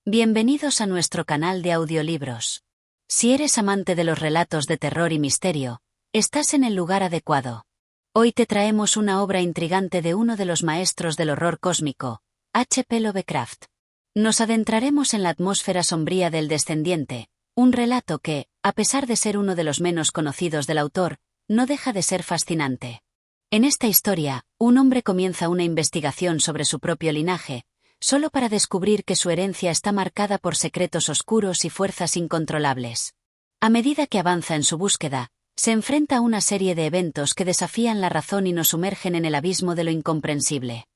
Bienvenidos a nuestro canal de audiolibros. Si eres amante de los relatos de terror y misterio, estás en el lugar adecuado. Hoy te traemos una obra intrigante de uno de los maestros del horror cósmico, H.P. Lovecraft. Nos adentraremos en la atmósfera sombría del Descendiente, un relato que, a pesar de ser uno de los menos conocidos del autor, no deja de ser fascinante. En esta historia, un hombre comienza una investigación sobre su propio linaje, solo para descubrir que su herencia está marcada por secretos oscuros y fuerzas incontrolables. A medida que avanza en su búsqueda, se enfrenta a una serie de eventos que desafían la razón y nos sumergen en el abismo de lo incomprensible.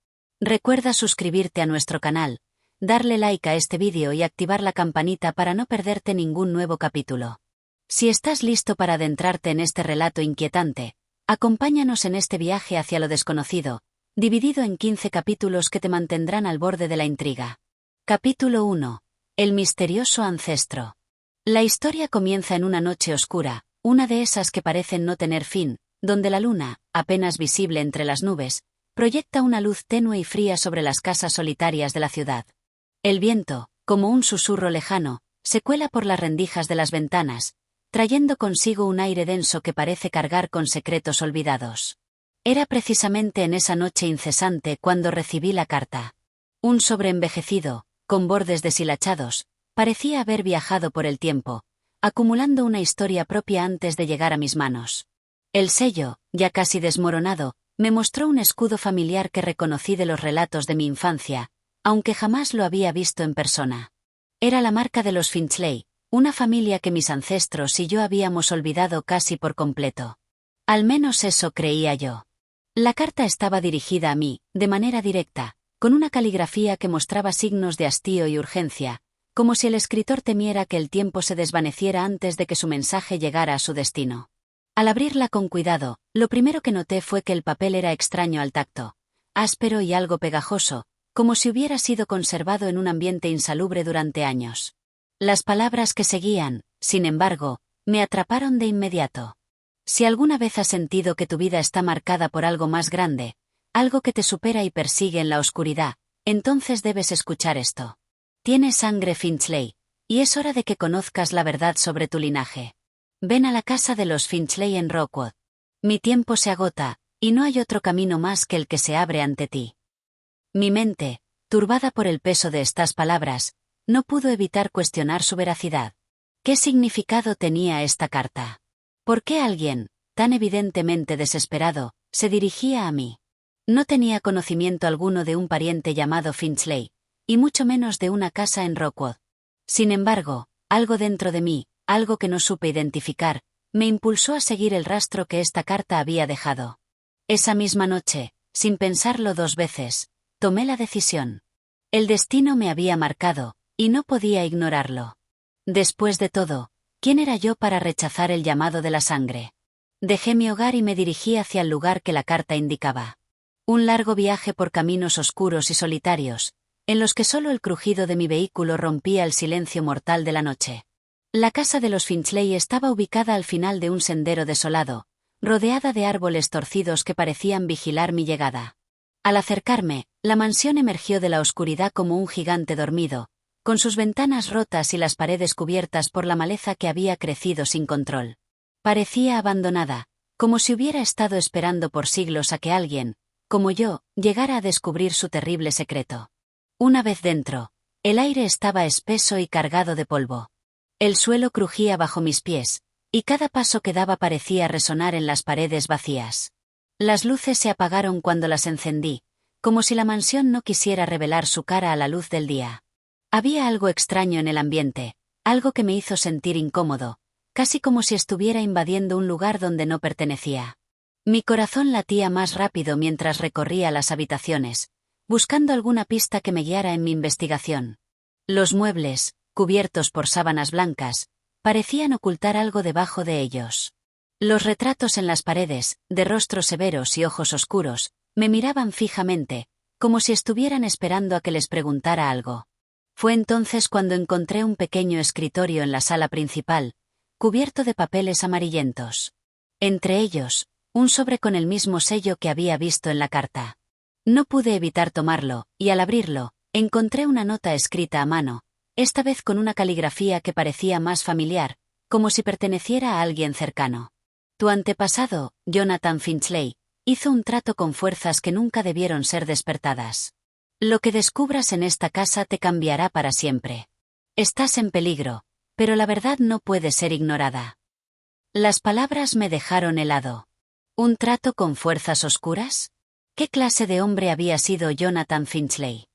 Recuerda suscribirte a nuestro canal, darle like a este vídeo y activar la campanita para no perderte ningún nuevo capítulo. Si estás listo para adentrarte en este relato inquietante, acompáñanos en este viaje hacia lo desconocido, dividido en 15 capítulos que te mantendrán al borde de la intriga. Capítulo 1. El misterioso ancestro. La historia comienza en una noche oscura, una de esas que parecen no tener fin, donde la luna, apenas visible entre las nubes, proyecta una luz tenue y fría sobre las casas solitarias de la ciudad. El viento, como un susurro lejano, se cuela por las rendijas de las ventanas, trayendo consigo un aire denso que parece cargar con secretos olvidados. Era precisamente en esa noche incesante cuando recibí la carta. Un sobre envejecido, con bordes deshilachados, parecía haber viajado por el tiempo, acumulando una historia propia antes de llegar a mis manos. El sello, ya casi desmoronado, me mostró un escudo familiar que reconocí de los relatos de mi infancia, aunque jamás lo había visto en persona. Era la marca de los Finchley, una familia que mis ancestros y yo habíamos olvidado casi por completo. Al menos eso creía yo. La carta estaba dirigida a mí, de manera directa, con una caligrafía que mostraba signos de hastío y urgencia, como si el escritor temiera que el tiempo se desvaneciera antes de que su mensaje llegara a su destino. Al abrirla con cuidado, lo primero que noté fue que el papel era extraño al tacto, áspero y algo pegajoso, como si hubiera sido conservado en un ambiente insalubre durante años. Las palabras que seguían, sin embargo, me atraparon de inmediato. Si alguna vez has sentido que tu vida está marcada por algo más grande, algo que te supera y persigue en la oscuridad, entonces debes escuchar esto. Tienes sangre Finchley, y es hora de que conozcas la verdad sobre tu linaje. Ven a la casa de los Finchley en Rockwood. Mi tiempo se agota, y no hay otro camino más que el que se abre ante ti. Mi mente, turbada por el peso de estas palabras, no pudo evitar cuestionar su veracidad. ¿Qué significado tenía esta carta? ¿Por qué alguien, tan evidentemente desesperado, se dirigía a mí? No tenía conocimiento alguno de un pariente llamado Finchley, y mucho menos de una casa en Rockwood. Sin embargo, algo dentro de mí, algo que no supe identificar, me impulsó a seguir el rastro que esta carta había dejado. Esa misma noche, sin pensarlo dos veces, tomé la decisión. El destino me había marcado, y no podía ignorarlo. Después de todo, ¿quién era yo para rechazar el llamado de la sangre? Dejé mi hogar y me dirigí hacia el lugar que la carta indicaba. Un largo viaje por caminos oscuros y solitarios, en los que solo el crujido de mi vehículo rompía el silencio mortal de la noche. La casa de los Finchley estaba ubicada al final de un sendero desolado, rodeada de árboles torcidos que parecían vigilar mi llegada. Al acercarme, la mansión emergió de la oscuridad como un gigante dormido, con sus ventanas rotas y las paredes cubiertas por la maleza que había crecido sin control. Parecía abandonada, como si hubiera estado esperando por siglos a que alguien, como yo, llegara a descubrir su terrible secreto. Una vez dentro, el aire estaba espeso y cargado de polvo. El suelo crujía bajo mis pies, y cada paso que daba parecía resonar en las paredes vacías. Las luces se apagaron cuando las encendí, como si la mansión no quisiera revelar su cara a la luz del día. Había algo extraño en el ambiente, algo que me hizo sentir incómodo, casi como si estuviera invadiendo un lugar donde no pertenecía. Mi corazón latía más rápido mientras recorría las habitaciones, buscando alguna pista que me guiara en mi investigación. Los muebles, cubiertos por sábanas blancas, parecían ocultar algo debajo de ellos. Los retratos en las paredes, de rostros severos y ojos oscuros, me miraban fijamente, como si estuvieran esperando a que les preguntara algo. Fue entonces cuando encontré un pequeño escritorio en la sala principal, cubierto de papeles amarillentos. Entre ellos, un sobre con el mismo sello que había visto en la carta. No pude evitar tomarlo, y al abrirlo, encontré una nota escrita a mano, esta vez con una caligrafía que parecía más familiar, como si perteneciera a alguien cercano. Tu antepasado, Jonathan Finchley, hizo un trato con fuerzas que nunca debieron ser despertadas. Lo que descubras en esta casa te cambiará para siempre. Estás en peligro, pero la verdad no puede ser ignorada. Las palabras me dejaron helado. ¿Un trato con fuerzas oscuras? ¿Qué clase de hombre había sido Jonathan Finchley?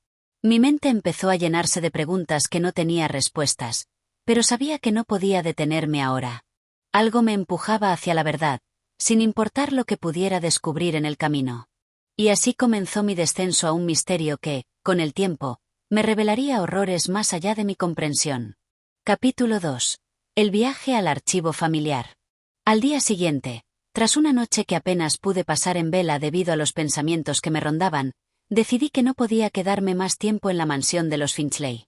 Mi mente empezó a llenarse de preguntas que no tenía respuestas, pero sabía que no podía detenerme ahora. Algo me empujaba hacia la verdad, sin importar lo que pudiera descubrir en el camino. Y así comenzó mi descenso a un misterio que, con el tiempo, me revelaría horrores más allá de mi comprensión. Capítulo 2. El viaje al archivo familiar. Al día siguiente, tras una noche que apenas pude pasar en vela debido a los pensamientos que me rondaban, decidí que no podía quedarme más tiempo en la mansión de los Finchley.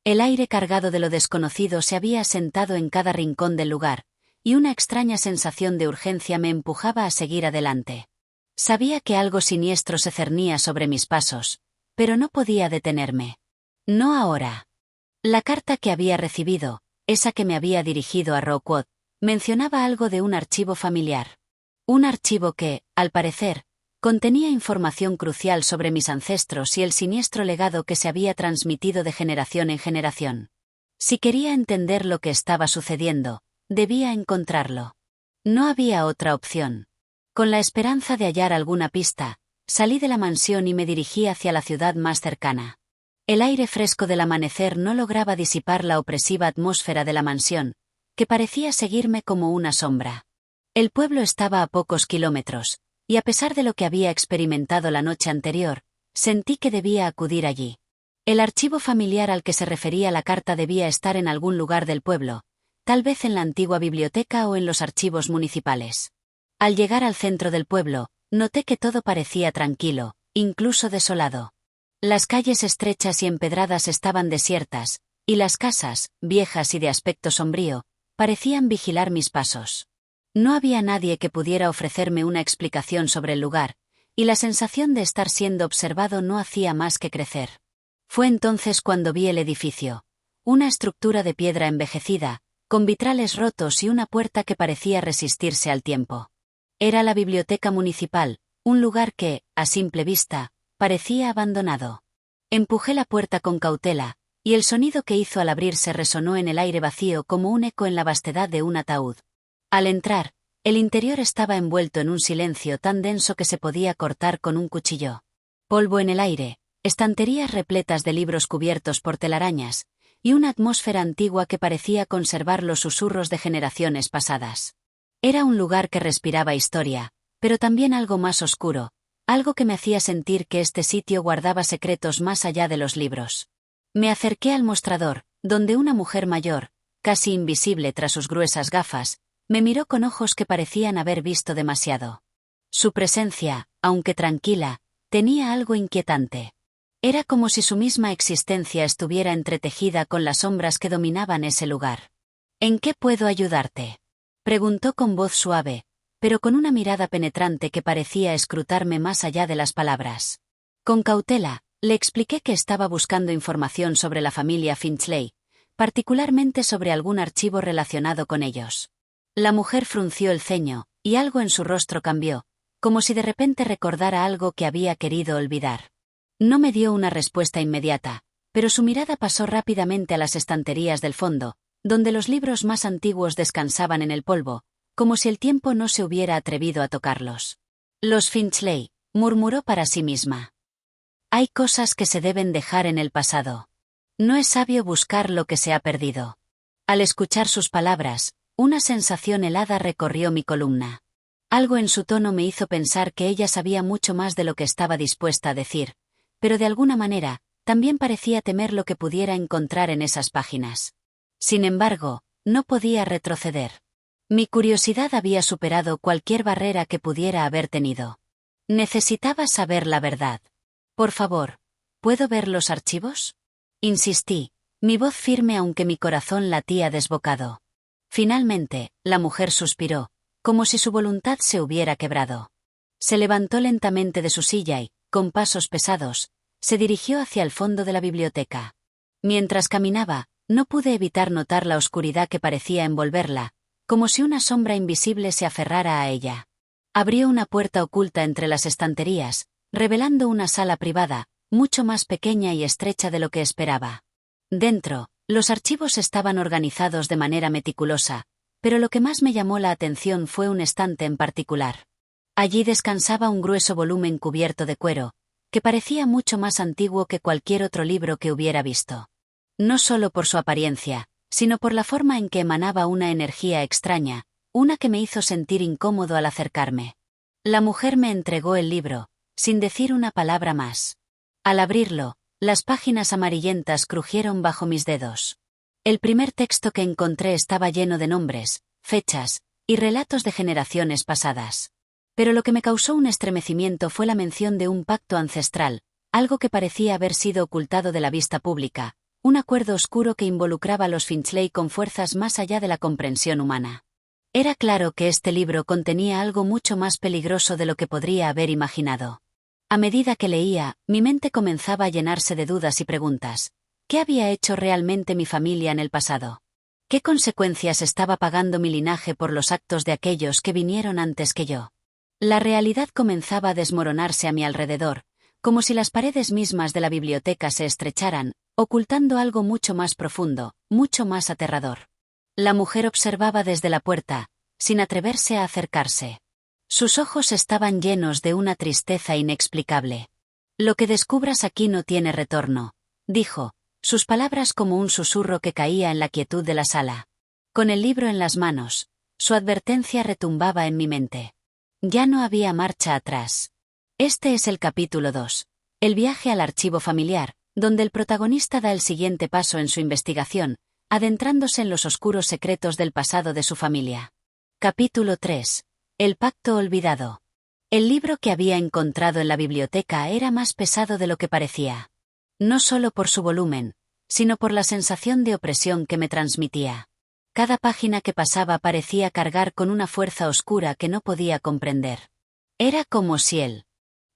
El aire cargado de lo desconocido se había asentado en cada rincón del lugar, y una extraña sensación de urgencia me empujaba a seguir adelante. Sabía que algo siniestro se cernía sobre mis pasos, pero no podía detenerme. No ahora. La carta que había recibido, esa que me había dirigido a Rockwood, mencionaba algo de un archivo familiar. Un archivo que, al parecer, contenía información crucial sobre mis ancestros y el siniestro legado que se había transmitido de generación en generación. Si quería entender lo que estaba sucediendo, debía encontrarlo. No había otra opción. Con la esperanza de hallar alguna pista, salí de la mansión y me dirigí hacia la ciudad más cercana. El aire fresco del amanecer no lograba disipar la opresiva atmósfera de la mansión, que parecía seguirme como una sombra. El pueblo estaba a pocos kilómetros, y a pesar de lo que había experimentado la noche anterior, sentí que debía acudir allí. El archivo familiar al que se refería la carta debía estar en algún lugar del pueblo, tal vez en la antigua biblioteca o en los archivos municipales. Al llegar al centro del pueblo, noté que todo parecía tranquilo, incluso desolado. Las calles estrechas y empedradas estaban desiertas, y las casas, viejas y de aspecto sombrío, parecían vigilar mis pasos. No había nadie que pudiera ofrecerme una explicación sobre el lugar, y la sensación de estar siendo observado no hacía más que crecer. Fue entonces cuando vi el edificio, una estructura de piedra envejecida, con vitrales rotos y una puerta que parecía resistirse al tiempo. Era la biblioteca municipal, un lugar que, a simple vista, parecía abandonado. Empujé la puerta con cautela, y el sonido que hizo al abrirse resonó en el aire vacío como un eco en la vastedad de un ataúd. Al entrar, el interior estaba envuelto en un silencio tan denso que se podía cortar con un cuchillo. Polvo en el aire, estanterías repletas de libros cubiertos por telarañas, y una atmósfera antigua que parecía conservar los susurros de generaciones pasadas. Era un lugar que respiraba historia, pero también algo más oscuro, algo que me hacía sentir que este sitio guardaba secretos más allá de los libros. Me acerqué al mostrador, donde una mujer mayor, casi invisible tras sus gruesas gafas, me miró con ojos que parecían haber visto demasiado. Su presencia, aunque tranquila, tenía algo inquietante. Era como si su misma existencia estuviera entretejida con las sombras que dominaban ese lugar. ¿En qué puedo ayudarte?, preguntó con voz suave, pero con una mirada penetrante que parecía escrutarme más allá de las palabras. Con cautela, le expliqué que estaba buscando información sobre la familia Finchley, particularmente sobre algún archivo relacionado con ellos. La mujer frunció el ceño, y algo en su rostro cambió, como si de repente recordara algo que había querido olvidar. No me dio una respuesta inmediata, pero su mirada pasó rápidamente a las estanterías del fondo, donde los libros más antiguos descansaban en el polvo, como si el tiempo no se hubiera atrevido a tocarlos. Los Finchley, murmuró para sí misma. Hay cosas que se deben dejar en el pasado. No es sabio buscar lo que se ha perdido. Al escuchar sus palabras, una sensación helada recorrió mi columna. Algo en su tono me hizo pensar que ella sabía mucho más de lo que estaba dispuesta a decir, pero de alguna manera, también parecía temer lo que pudiera encontrar en esas páginas. Sin embargo, no podía retroceder. Mi curiosidad había superado cualquier barrera que pudiera haber tenido. Necesitaba saber la verdad. Por favor, ¿puedo ver los archivos?, insistí, mi voz firme aunque mi corazón latía desbocado. Finalmente, la mujer suspiró, como si su voluntad se hubiera quebrado. Se levantó lentamente de su silla y, con pasos pesados, se dirigió hacia el fondo de la biblioteca. Mientras caminaba, no pude evitar notar la oscuridad que parecía envolverla, como si una sombra invisible se aferrara a ella. Abrió una puerta oculta entre las estanterías, revelando una sala privada, mucho más pequeña y estrecha de lo que esperaba. Dentro, los archivos estaban organizados de manera meticulosa, pero lo que más me llamó la atención fue un estante en particular. Allí descansaba un grueso volumen cubierto de cuero, que parecía mucho más antiguo que cualquier otro libro que hubiera visto. No solo por su apariencia, sino por la forma en que emanaba una energía extraña, una que me hizo sentir incómodo al acercarme. La mujer me entregó el libro, sin decir una palabra más. Al abrirlo, las páginas amarillentas crujieron bajo mis dedos. El primer texto que encontré estaba lleno de nombres, fechas y relatos de generaciones pasadas. Pero lo que me causó un estremecimiento fue la mención de un pacto ancestral, algo que parecía haber sido ocultado de la vista pública, un acuerdo oscuro que involucraba a los Finchley con fuerzas más allá de la comprensión humana. Era claro que este libro contenía algo mucho más peligroso de lo que podría haber imaginado. A medida que leía, mi mente comenzaba a llenarse de dudas y preguntas. ¿Qué había hecho realmente mi familia en el pasado? ¿Qué consecuencias estaba pagando mi linaje por los actos de aquellos que vinieron antes que yo? La realidad comenzaba a desmoronarse a mi alrededor, como si las paredes mismas de la biblioteca se estrecharan, ocultando algo mucho más profundo, mucho más aterrador. La mujer observaba desde la puerta, sin atreverse a acercarse. Sus ojos estaban llenos de una tristeza inexplicable. Lo que descubras aquí no tiene retorno, dijo, sus palabras como un susurro que caía en la quietud de la sala. Con el libro en las manos, su advertencia retumbaba en mi mente. Ya no había marcha atrás. Este es el capítulo 2, el viaje al archivo familiar, donde el protagonista da el siguiente paso en su investigación, adentrándose en los oscuros secretos del pasado de su familia. Capítulo 3. El pacto olvidado. El libro que había encontrado en la biblioteca era más pesado de lo que parecía. No solo por su volumen, sino por la sensación de opresión que me transmitía. Cada página que pasaba parecía cargar con una fuerza oscura que no podía comprender. Era como si el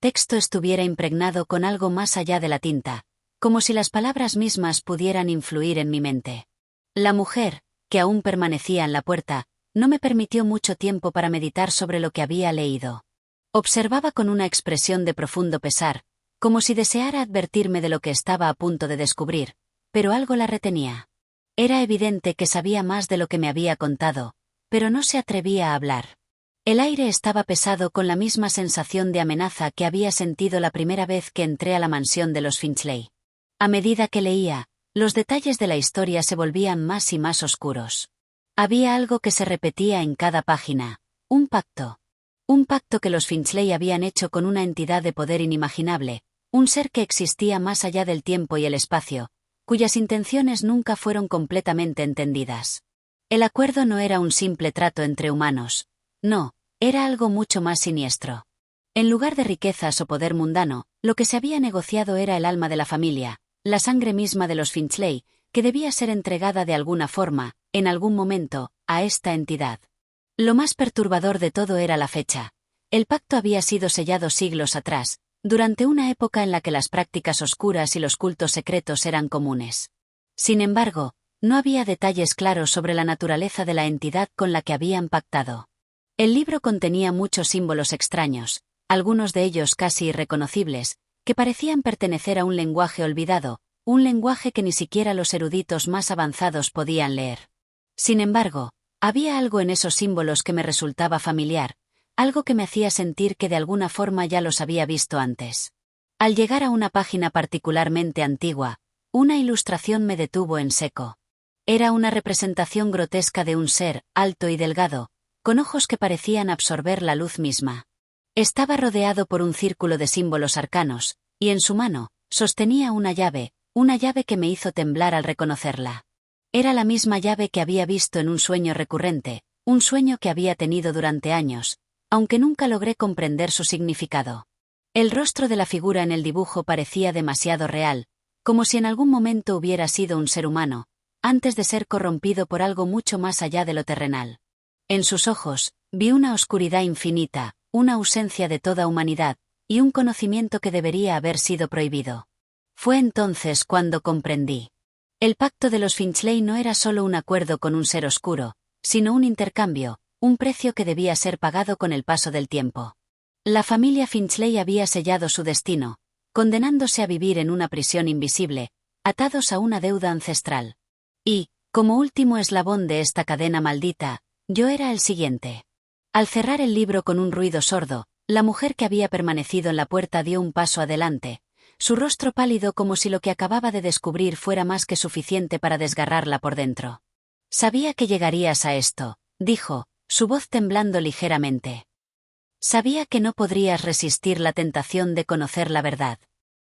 texto estuviera impregnado con algo más allá de la tinta, como si las palabras mismas pudieran influir en mi mente. La mujer, que aún permanecía en la puerta, no me permitió mucho tiempo para meditar sobre lo que había leído. Observaba con una expresión de profundo pesar, como si deseara advertirme de lo que estaba a punto de descubrir, pero algo la retenía. Era evidente que sabía más de lo que me había contado, pero no se atrevía a hablar. El aire estaba pesado con la misma sensación de amenaza que había sentido la primera vez que entré a la mansión de los Finchley. A medida que leía, los detalles de la historia se volvían más y más oscuros. Había algo que se repetía en cada página, un pacto. Un pacto que los Finchley habían hecho con una entidad de poder inimaginable, un ser que existía más allá del tiempo y el espacio, cuyas intenciones nunca fueron completamente entendidas. El acuerdo no era un simple trato entre humanos. No, era algo mucho más siniestro. En lugar de riquezas o poder mundano, lo que se había negociado era el alma de la familia, la sangre misma de los Finchley, que debía ser entregada de alguna forma, en algún momento, a esta entidad. Lo más perturbador de todo era la fecha. El pacto había sido sellado siglos atrás, durante una época en la que las prácticas oscuras y los cultos secretos eran comunes. Sin embargo, no había detalles claros sobre la naturaleza de la entidad con la que habían pactado. El libro contenía muchos símbolos extraños, algunos de ellos casi irreconocibles, que parecían pertenecer a un lenguaje olvidado, un lenguaje que ni siquiera los eruditos más avanzados podían leer. Sin embargo, había algo en esos símbolos que me resultaba familiar, algo que me hacía sentir que de alguna forma ya los había visto antes. Al llegar a una página particularmente antigua, una ilustración me detuvo en seco. Era una representación grotesca de un ser, alto y delgado, con ojos que parecían absorber la luz misma. Estaba rodeado por un círculo de símbolos arcanos, y en su mano, sostenía una llave que me hizo temblar al reconocerla. Era la misma llave que había visto en un sueño recurrente, un sueño que había tenido durante años, aunque nunca logré comprender su significado. El rostro de la figura en el dibujo parecía demasiado real, como si en algún momento hubiera sido un ser humano, antes de ser corrompido por algo mucho más allá de lo terrenal. En sus ojos, vi una oscuridad infinita, una ausencia de toda humanidad, y un conocimiento que debería haber sido prohibido. Fue entonces cuando comprendí. El pacto de los Finchley no era solo un acuerdo con un ser oscuro, sino un intercambio, un precio que debía ser pagado con el paso del tiempo. La familia Finchley había sellado su destino, condenándose a vivir en una prisión invisible, atados a una deuda ancestral. Y, como último eslabón de esta cadena maldita, yo era el siguiente. Al cerrar el libro con un ruido sordo, la mujer que había permanecido en la puerta dio un paso adelante, su rostro pálido como si lo que acababa de descubrir fuera más que suficiente para desgarrarla por dentro. Sabía que llegarías a esto, dijo, su voz temblando ligeramente. Sabía que no podrías resistir la tentación de conocer la verdad.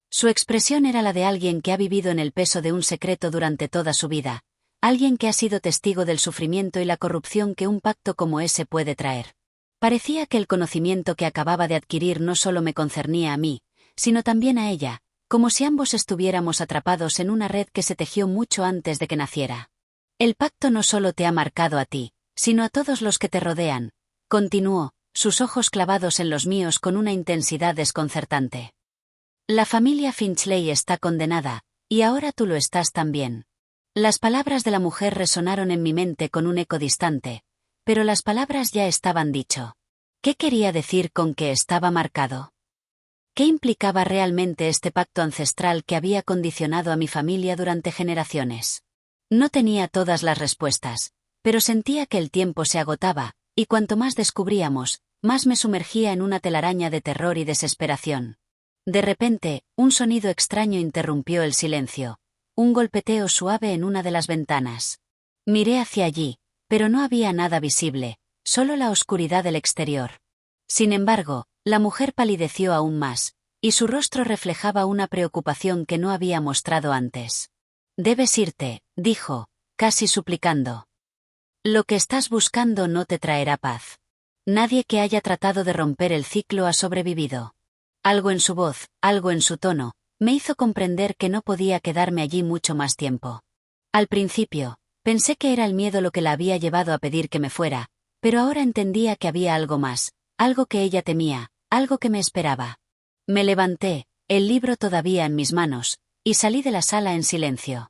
Su expresión era la de alguien que ha vivido en el peso de un secreto durante toda su vida, alguien que ha sido testigo del sufrimiento y la corrupción que un pacto como ese puede traer. Parecía que el conocimiento que acababa de adquirir no solo me concernía a mí, sino también a ella, como si ambos estuviéramos atrapados en una red que se tejió mucho antes de que naciera. El pacto no solo te ha marcado a ti, sino a todos los que te rodean, continuó, sus ojos clavados en los míos con una intensidad desconcertante. La familia Finchley está condenada, y ahora tú lo estás también. Las palabras de la mujer resonaron en mi mente con un eco distante, pero las palabras ya estaban dicho. ¿Qué quería decir con que estaba marcado? ¿Qué implicaba realmente este pacto ancestral que había condicionado a mi familia durante generaciones? No tenía todas las respuestas, pero sentía que el tiempo se agotaba, y cuanto más descubríamos, más me sumergía en una telaraña de terror y desesperación. De repente, un sonido extraño interrumpió el silencio, un golpeteo suave en una de las ventanas. Miré hacia allí, pero no había nada visible, solo la oscuridad del exterior. Sin embargo, la mujer palideció aún más, y su rostro reflejaba una preocupación que no había mostrado antes. Debes irte, dijo, casi suplicando. Lo que estás buscando no te traerá paz. Nadie que haya tratado de romper el ciclo ha sobrevivido. Algo en su voz, algo en su tono, me hizo comprender que no podía quedarme allí mucho más tiempo. Al principio, pensé que era el miedo lo que la había llevado a pedir que me fuera, pero ahora entendía que había algo más, algo que ella temía, algo que me esperaba. Me levanté, el libro todavía en mis manos, y salí de la sala en silencio.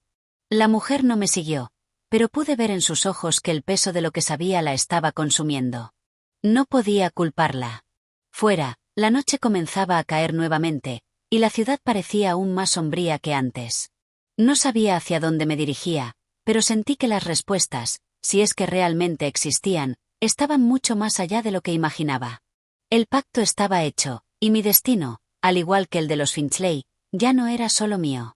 La mujer no me siguió, pero pude ver en sus ojos que el peso de lo que sabía la estaba consumiendo. No podía culparla. Fuera, la noche comenzaba a caer nuevamente, y la ciudad parecía aún más sombría que antes. No sabía hacia dónde me dirigía, pero sentí que las respuestas, si es que realmente existían, estaban mucho más allá de lo que imaginaba. El pacto estaba hecho, y mi destino, al igual que el de los Finchley, ya no era solo mío.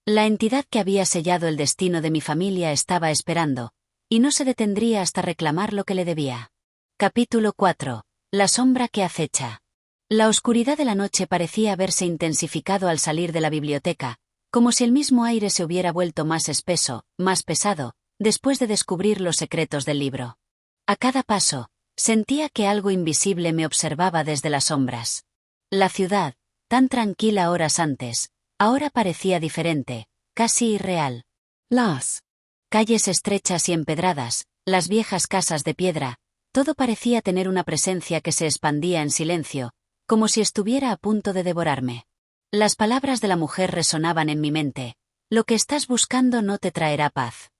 La entidad que había sellado el destino de mi familia estaba esperando, y no se detendría hasta reclamar lo que le debía. Capítulo 4. La sombra que acecha. La oscuridad de la noche parecía haberse intensificado al salir de la biblioteca, como si el mismo aire se hubiera vuelto más espeso, más pesado, después de descubrir los secretos del libro. A cada paso, sentía que algo invisible me observaba desde las sombras. La ciudad, tan tranquila horas antes, ahora parecía diferente, casi irreal. Las calles estrechas y empedradas, las viejas casas de piedra, todo parecía tener una presencia que se expandía en silencio, como si estuviera a punto de devorarme. Las palabras de la mujer resonaban en mi mente. Lo que estás buscando no te traerá paz.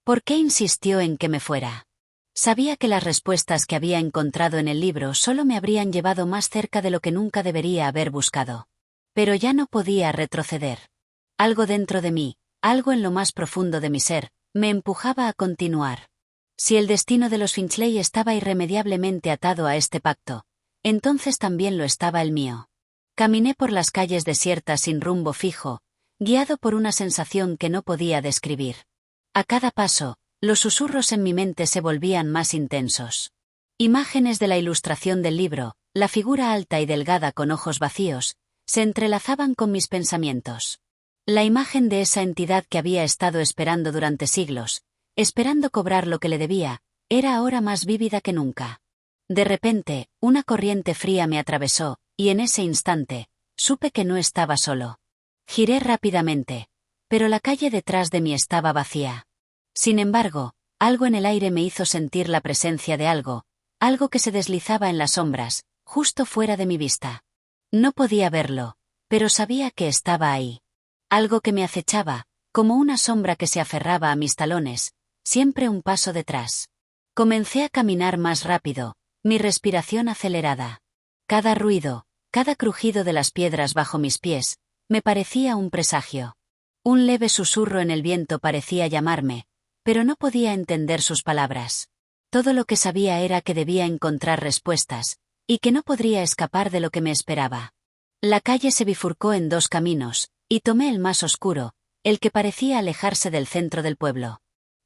¿Por qué insistió en que me fuera? Sabía que las respuestas que había encontrado en el libro solo me habrían llevado más cerca de lo que nunca debería haber buscado. Pero ya no podía retroceder. Algo dentro de mí, algo en lo más profundo de mi ser, me empujaba a continuar. Si el destino de los Finchley estaba irremediablemente atado a este pacto, entonces también lo estaba el mío. Caminé por las calles desiertas sin rumbo fijo, guiado por una sensación que no podía describir. A cada paso, los susurros en mi mente se volvían más intensos. Imágenes de la ilustración del libro, la figura alta y delgada con ojos vacíos, se entrelazaban con mis pensamientos. La imagen de esa entidad que había estado esperando durante siglos, esperando cobrar lo que le debía, era ahora más vívida que nunca. De repente, una corriente fría me atravesó, y en ese instante, supe que no estaba solo. Giré rápidamente, pero la calle detrás de mí estaba vacía. Sin embargo, algo en el aire me hizo sentir la presencia de algo, algo que se deslizaba en las sombras, justo fuera de mi vista. No podía verlo, pero sabía que estaba ahí. Algo que me acechaba, como una sombra que se aferraba a mis talones, siempre un paso detrás. Comencé a caminar más rápido, mi respiración acelerada. Cada ruido, cada crujido de las piedras bajo mis pies, me parecía un presagio. Un leve susurro en el viento parecía llamarme, pero no podía entender sus palabras. Todo lo que sabía era que debía encontrar respuestas, y que no podría escapar de lo que me esperaba. La calle se bifurcó en dos caminos, y tomé el más oscuro, el que parecía alejarse del centro del pueblo.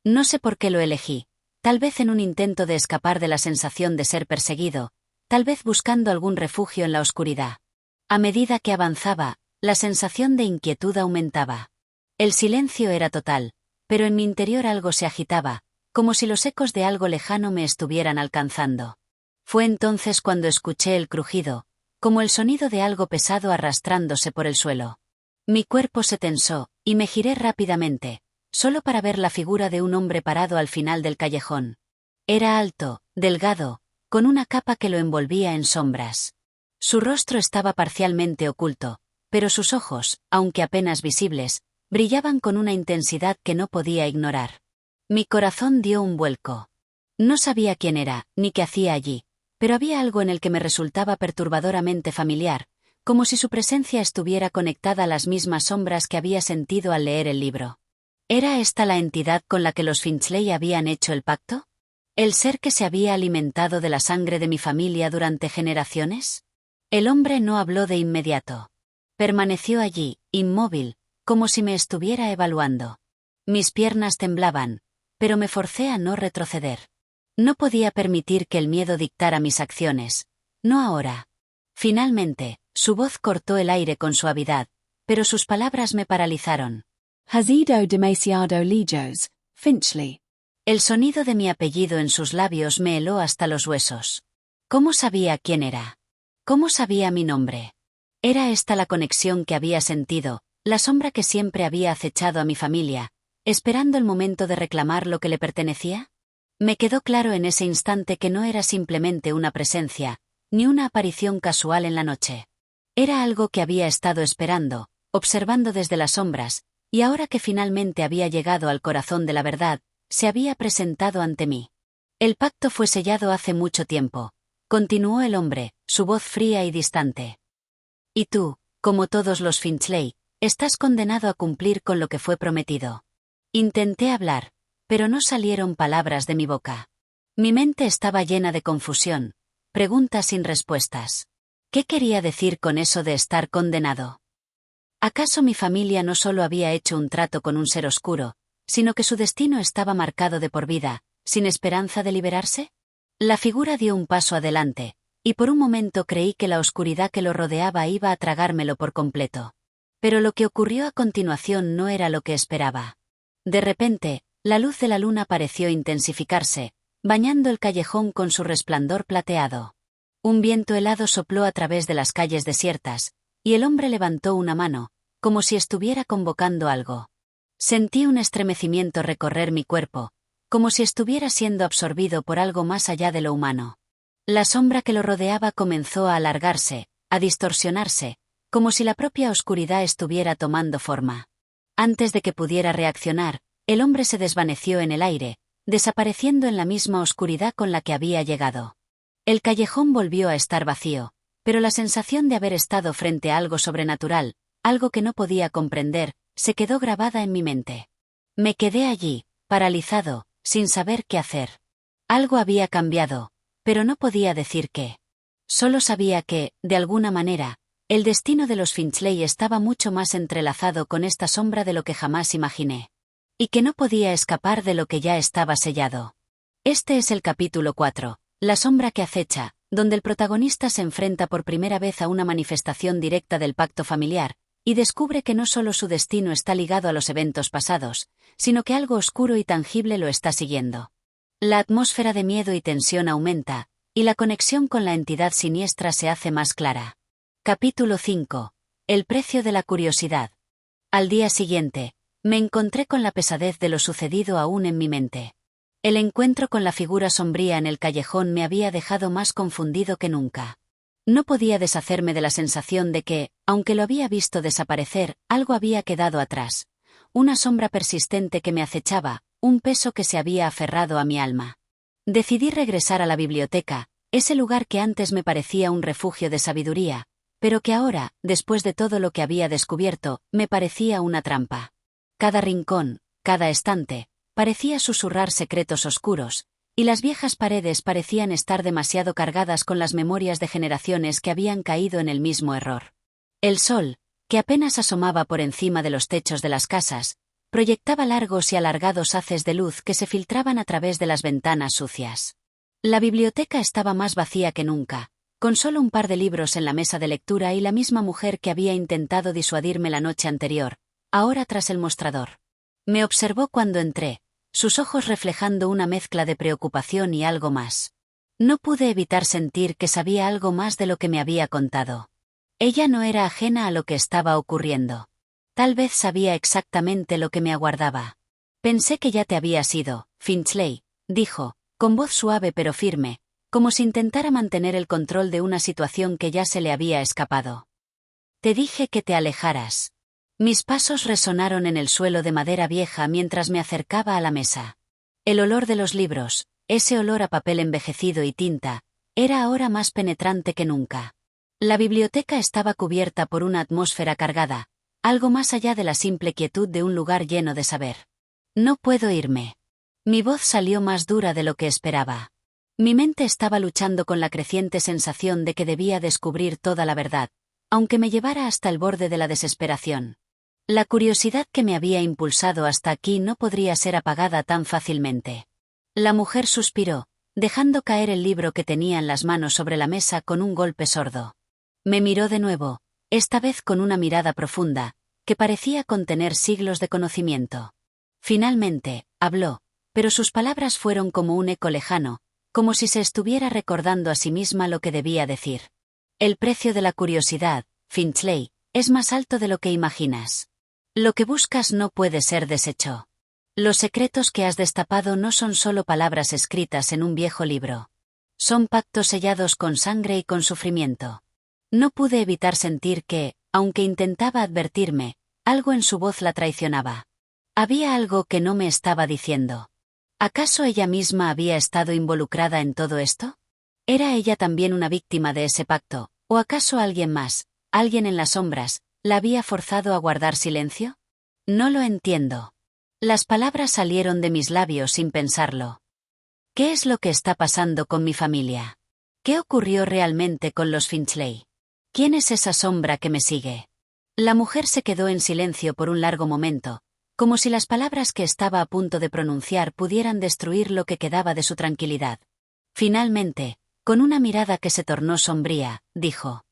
No sé por qué lo elegí, tal vez en un intento de escapar de la sensación de ser perseguido, tal vez buscando algún refugio en la oscuridad. A medida que avanzaba, la sensación de inquietud aumentaba. El silencio era total, pero en mi interior algo se agitaba, como si los ecos de algo lejano me estuvieran alcanzando. Fue entonces cuando escuché el crujido, como el sonido de algo pesado arrastrándose por el suelo. Mi cuerpo se tensó, y me giré rápidamente, solo para ver la figura de un hombre parado al final del callejón. Era alto, delgado, con una capa que lo envolvía en sombras. Su rostro estaba parcialmente oculto, pero sus ojos, aunque apenas visibles, brillaban con una intensidad que no podía ignorar. Mi corazón dio un vuelco. No sabía quién era, ni qué hacía allí, pero había algo en el que me resultaba perturbadoramente familiar, como si su presencia estuviera conectada a las mismas sombras que había sentido al leer el libro. ¿Era esta la entidad con la que los Finchley habían hecho el pacto? ¿El ser que se había alimentado de la sangre de mi familia durante generaciones? El hombre no habló de inmediato. Permaneció allí, inmóvil, como si me estuviera evaluando. Mis piernas temblaban, pero me forcé a no retroceder. No podía permitir que el miedo dictara mis acciones. No ahora. Finalmente, su voz cortó el aire con suavidad, pero sus palabras me paralizaron. Has ido demasiado lejos, Finchley. El sonido de mi apellido en sus labios me heló hasta los huesos. ¿Cómo sabía quién era? ¿Cómo sabía mi nombre? ¿Era esta la conexión que había sentido, la sombra que siempre había acechado a mi familia, esperando el momento de reclamar lo que le pertenecía? Me quedó claro en ese instante que no era simplemente una presencia, ni una aparición casual en la noche. Era algo que había estado esperando, observando desde las sombras, y ahora que finalmente había llegado al corazón de la verdad, se había presentado ante mí. El pacto fue sellado hace mucho tiempo, continuó el hombre, su voz fría y distante. Y tú, como todos los Finchley, estás condenado a cumplir con lo que fue prometido. Intenté hablar, pero no salieron palabras de mi boca. Mi mente estaba llena de confusión, preguntas sin respuestas. ¿Qué quería decir con eso de estar condenado? ¿Acaso mi familia no solo había hecho un trato con un ser oscuro, sino que su destino estaba marcado de por vida, sin esperanza de liberarse? La figura dio un paso adelante, y por un momento creí que la oscuridad que lo rodeaba iba a tragármelo por completo. Pero lo que ocurrió a continuación no era lo que esperaba. De repente, la luz de la luna pareció intensificarse, bañando el callejón con su resplandor plateado. Un viento helado sopló a través de las calles desiertas, y el hombre levantó una mano, como si estuviera convocando algo. Sentí un estremecimiento recorrer mi cuerpo, como si estuviera siendo absorbido por algo más allá de lo humano. La sombra que lo rodeaba comenzó a alargarse, a distorsionarse, como si la propia oscuridad estuviera tomando forma. Antes de que pudiera reaccionar, el hombre se desvaneció en el aire, desapareciendo en la misma oscuridad con la que había llegado. El callejón volvió a estar vacío, pero la sensación de haber estado frente a algo sobrenatural, algo que no podía comprender, se quedó grabada en mi mente. Me quedé allí, paralizado, sin saber qué hacer. Algo había cambiado, pero no podía decir qué. Solo sabía que, de alguna manera, el destino de los Finchley estaba mucho más entrelazado con esta sombra de lo que jamás imaginé. Y que no podía escapar de lo que ya estaba sellado. Este es el capítulo 4, La sombra que acecha, donde el protagonista se enfrenta por primera vez a una manifestación directa del pacto familiar, y descubre que no solo su destino está ligado a los eventos pasados, sino que algo oscuro y tangible lo está siguiendo. La atmósfera de miedo y tensión aumenta, y la conexión con la entidad siniestra se hace más clara. Capítulo 5. El precio de la curiosidad. Al día siguiente, me encontré con la pesadez de lo sucedido aún en mi mente. El encuentro con la figura sombría en el callejón me había dejado más confundido que nunca. No podía deshacerme de la sensación de que, aunque lo había visto desaparecer, algo había quedado atrás. una sombra persistente que me acechaba, un peso que se había aferrado a mi alma. Decidí regresar a la biblioteca, ese lugar que antes me parecía un refugio de sabiduría, pero que ahora, después de todo lo que había descubierto, me parecía una trampa. Cada rincón, cada estante, parecía susurrar secretos oscuros, y las viejas paredes parecían estar demasiado cargadas con las memorias de generaciones que habían caído en el mismo error. El sol, que apenas asomaba por encima de los techos de las casas, proyectaba largos y alargados haces de luz que se filtraban a través de las ventanas sucias. La biblioteca estaba más vacía que nunca, con solo un par de libros en la mesa de lectura y la misma mujer que había intentado disuadirme la noche anterior, ahora tras el mostrador. Me observó cuando entré, sus ojos reflejando una mezcla de preocupación y algo más. No pude evitar sentir que sabía algo más de lo que me había contado. Ella no era ajena a lo que estaba ocurriendo. Tal vez sabía exactamente lo que me aguardaba. Pensé que ya te habías ido, Finchley, dijo, con voz suave pero firme, como si intentara mantener el control de una situación que ya se le había escapado. Te dije que te alejaras. Mis pasos resonaron en el suelo de madera vieja mientras me acercaba a la mesa. El olor de los libros, ese olor a papel envejecido y tinta, era ahora más penetrante que nunca. La biblioteca estaba cubierta por una atmósfera cargada, algo más allá de la simple quietud de un lugar lleno de saber. No puedo irme. Mi voz salió más dura de lo que esperaba. Mi mente estaba luchando con la creciente sensación de que debía descubrir toda la verdad, aunque me llevara hasta el borde de la desesperación. La curiosidad que me había impulsado hasta aquí no podría ser apagada tan fácilmente. La mujer suspiró, dejando caer el libro que tenía en las manos sobre la mesa con un golpe sordo. Me miró de nuevo, esta vez con una mirada profunda, que parecía contener siglos de conocimiento. Finalmente, habló, pero sus palabras fueron como un eco lejano, como si se estuviera recordando a sí misma lo que debía decir. El precio de la curiosidad, Finchley, es más alto de lo que imaginas. Lo que buscas no puede ser deshecho. Los secretos que has destapado no son solo palabras escritas en un viejo libro. Son pactos sellados con sangre y con sufrimiento. No pude evitar sentir que, aunque intentaba advertirme, algo en su voz la traicionaba. Había algo que no me estaba diciendo. ¿Acaso ella misma había estado involucrada en todo esto? ¿Era ella también una víctima de ese pacto, o acaso alguien más, alguien en las sombras, la había forzado a guardar silencio? No lo entiendo. Las palabras salieron de mis labios sin pensarlo. ¿Qué es lo que está pasando con mi familia? ¿Qué ocurrió realmente con los Finchley? ¿Quién es esa sombra que me sigue? La mujer se quedó en silencio por un largo momento, como si las palabras que estaba a punto de pronunciar pudieran destruir lo que quedaba de su tranquilidad. Finalmente, con una mirada que se tornó sombría, dijo: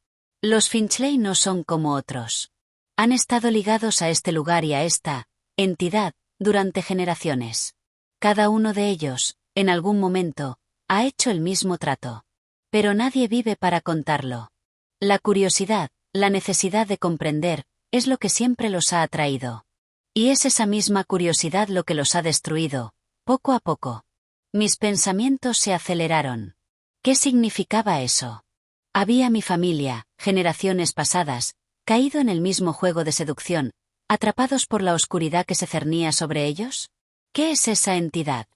Los Finchley no son como otros. Han estado ligados a este lugar y a esta entidad durante generaciones. Cada uno de ellos, en algún momento, ha hecho el mismo trato. Pero nadie vive para contarlo. La curiosidad, la necesidad de comprender, es lo que siempre los ha atraído. Y es esa misma curiosidad lo que los ha destruido, poco a poco. Mis pensamientos se aceleraron. ¿Qué significaba eso? ¿Había mi familia, generaciones pasadas, caído en el mismo juego de seducción, atrapados por la oscuridad que se cernía sobre ellos? ¿Qué es esa entidad?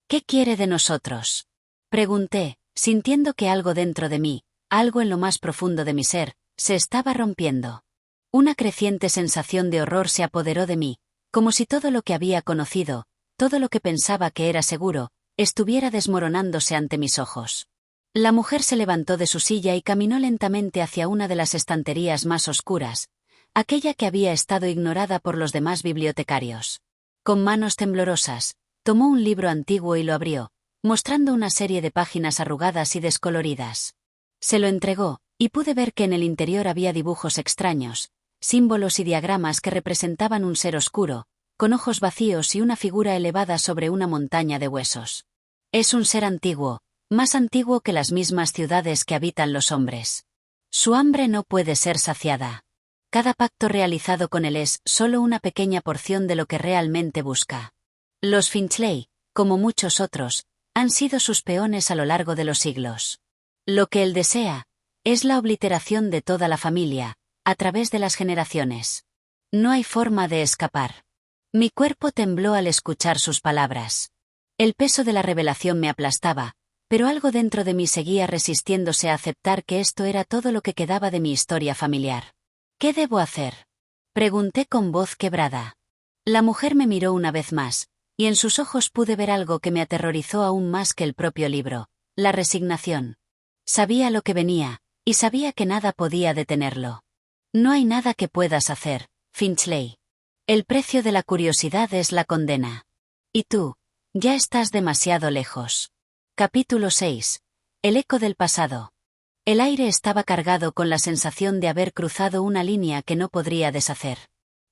¿Qué quiere de nosotros? Pregunté, sintiendo que algo dentro de mí, algo en lo más profundo de mi ser, se estaba rompiendo. Una creciente sensación de horror se apoderó de mí, como si todo lo que había conocido, todo lo que pensaba que era seguro, estuviera desmoronándose ante mis ojos. La mujer se levantó de su silla y caminó lentamente hacia una de las estanterías más oscuras, aquella que había estado ignorada por los demás bibliotecarios. Con manos temblorosas, tomó un libro antiguo y lo abrió, mostrando una serie de páginas arrugadas y descoloridas. Se lo entregó, y pude ver que en el interior había dibujos extraños, símbolos y diagramas que representaban un ser oscuro, con ojos vacíos y una figura elevada sobre una montaña de huesos. Es un ser antiguo, más antiguo que las mismas ciudades que habitan los hombres. Su hambre no puede ser saciada. Cada pacto realizado con él es solo una pequeña porción de lo que realmente busca. Los Finchley, como muchos otros, han sido sus peones a lo largo de los siglos. Lo que él desea es la obliteración de toda la familia, a través de las generaciones. No hay forma de escapar. Mi cuerpo tembló al escuchar sus palabras. El peso de la revelación me aplastaba, pero algo dentro de mí seguía resistiéndose a aceptar que esto era todo lo que quedaba de mi historia familiar. ¿Qué debo hacer?, pregunté con voz quebrada. La mujer me miró una vez más, y en sus ojos pude ver algo que me aterrorizó aún más que el propio libro: la resignación. Sabía lo que venía, y sabía que nada podía detenerlo. No hay nada que puedas hacer, Finchley. El precio de la curiosidad es la condena. Y tú, ya estás demasiado lejos. Capítulo 6. El eco del pasado. El aire estaba cargado con la sensación de haber cruzado una línea que no podría deshacer.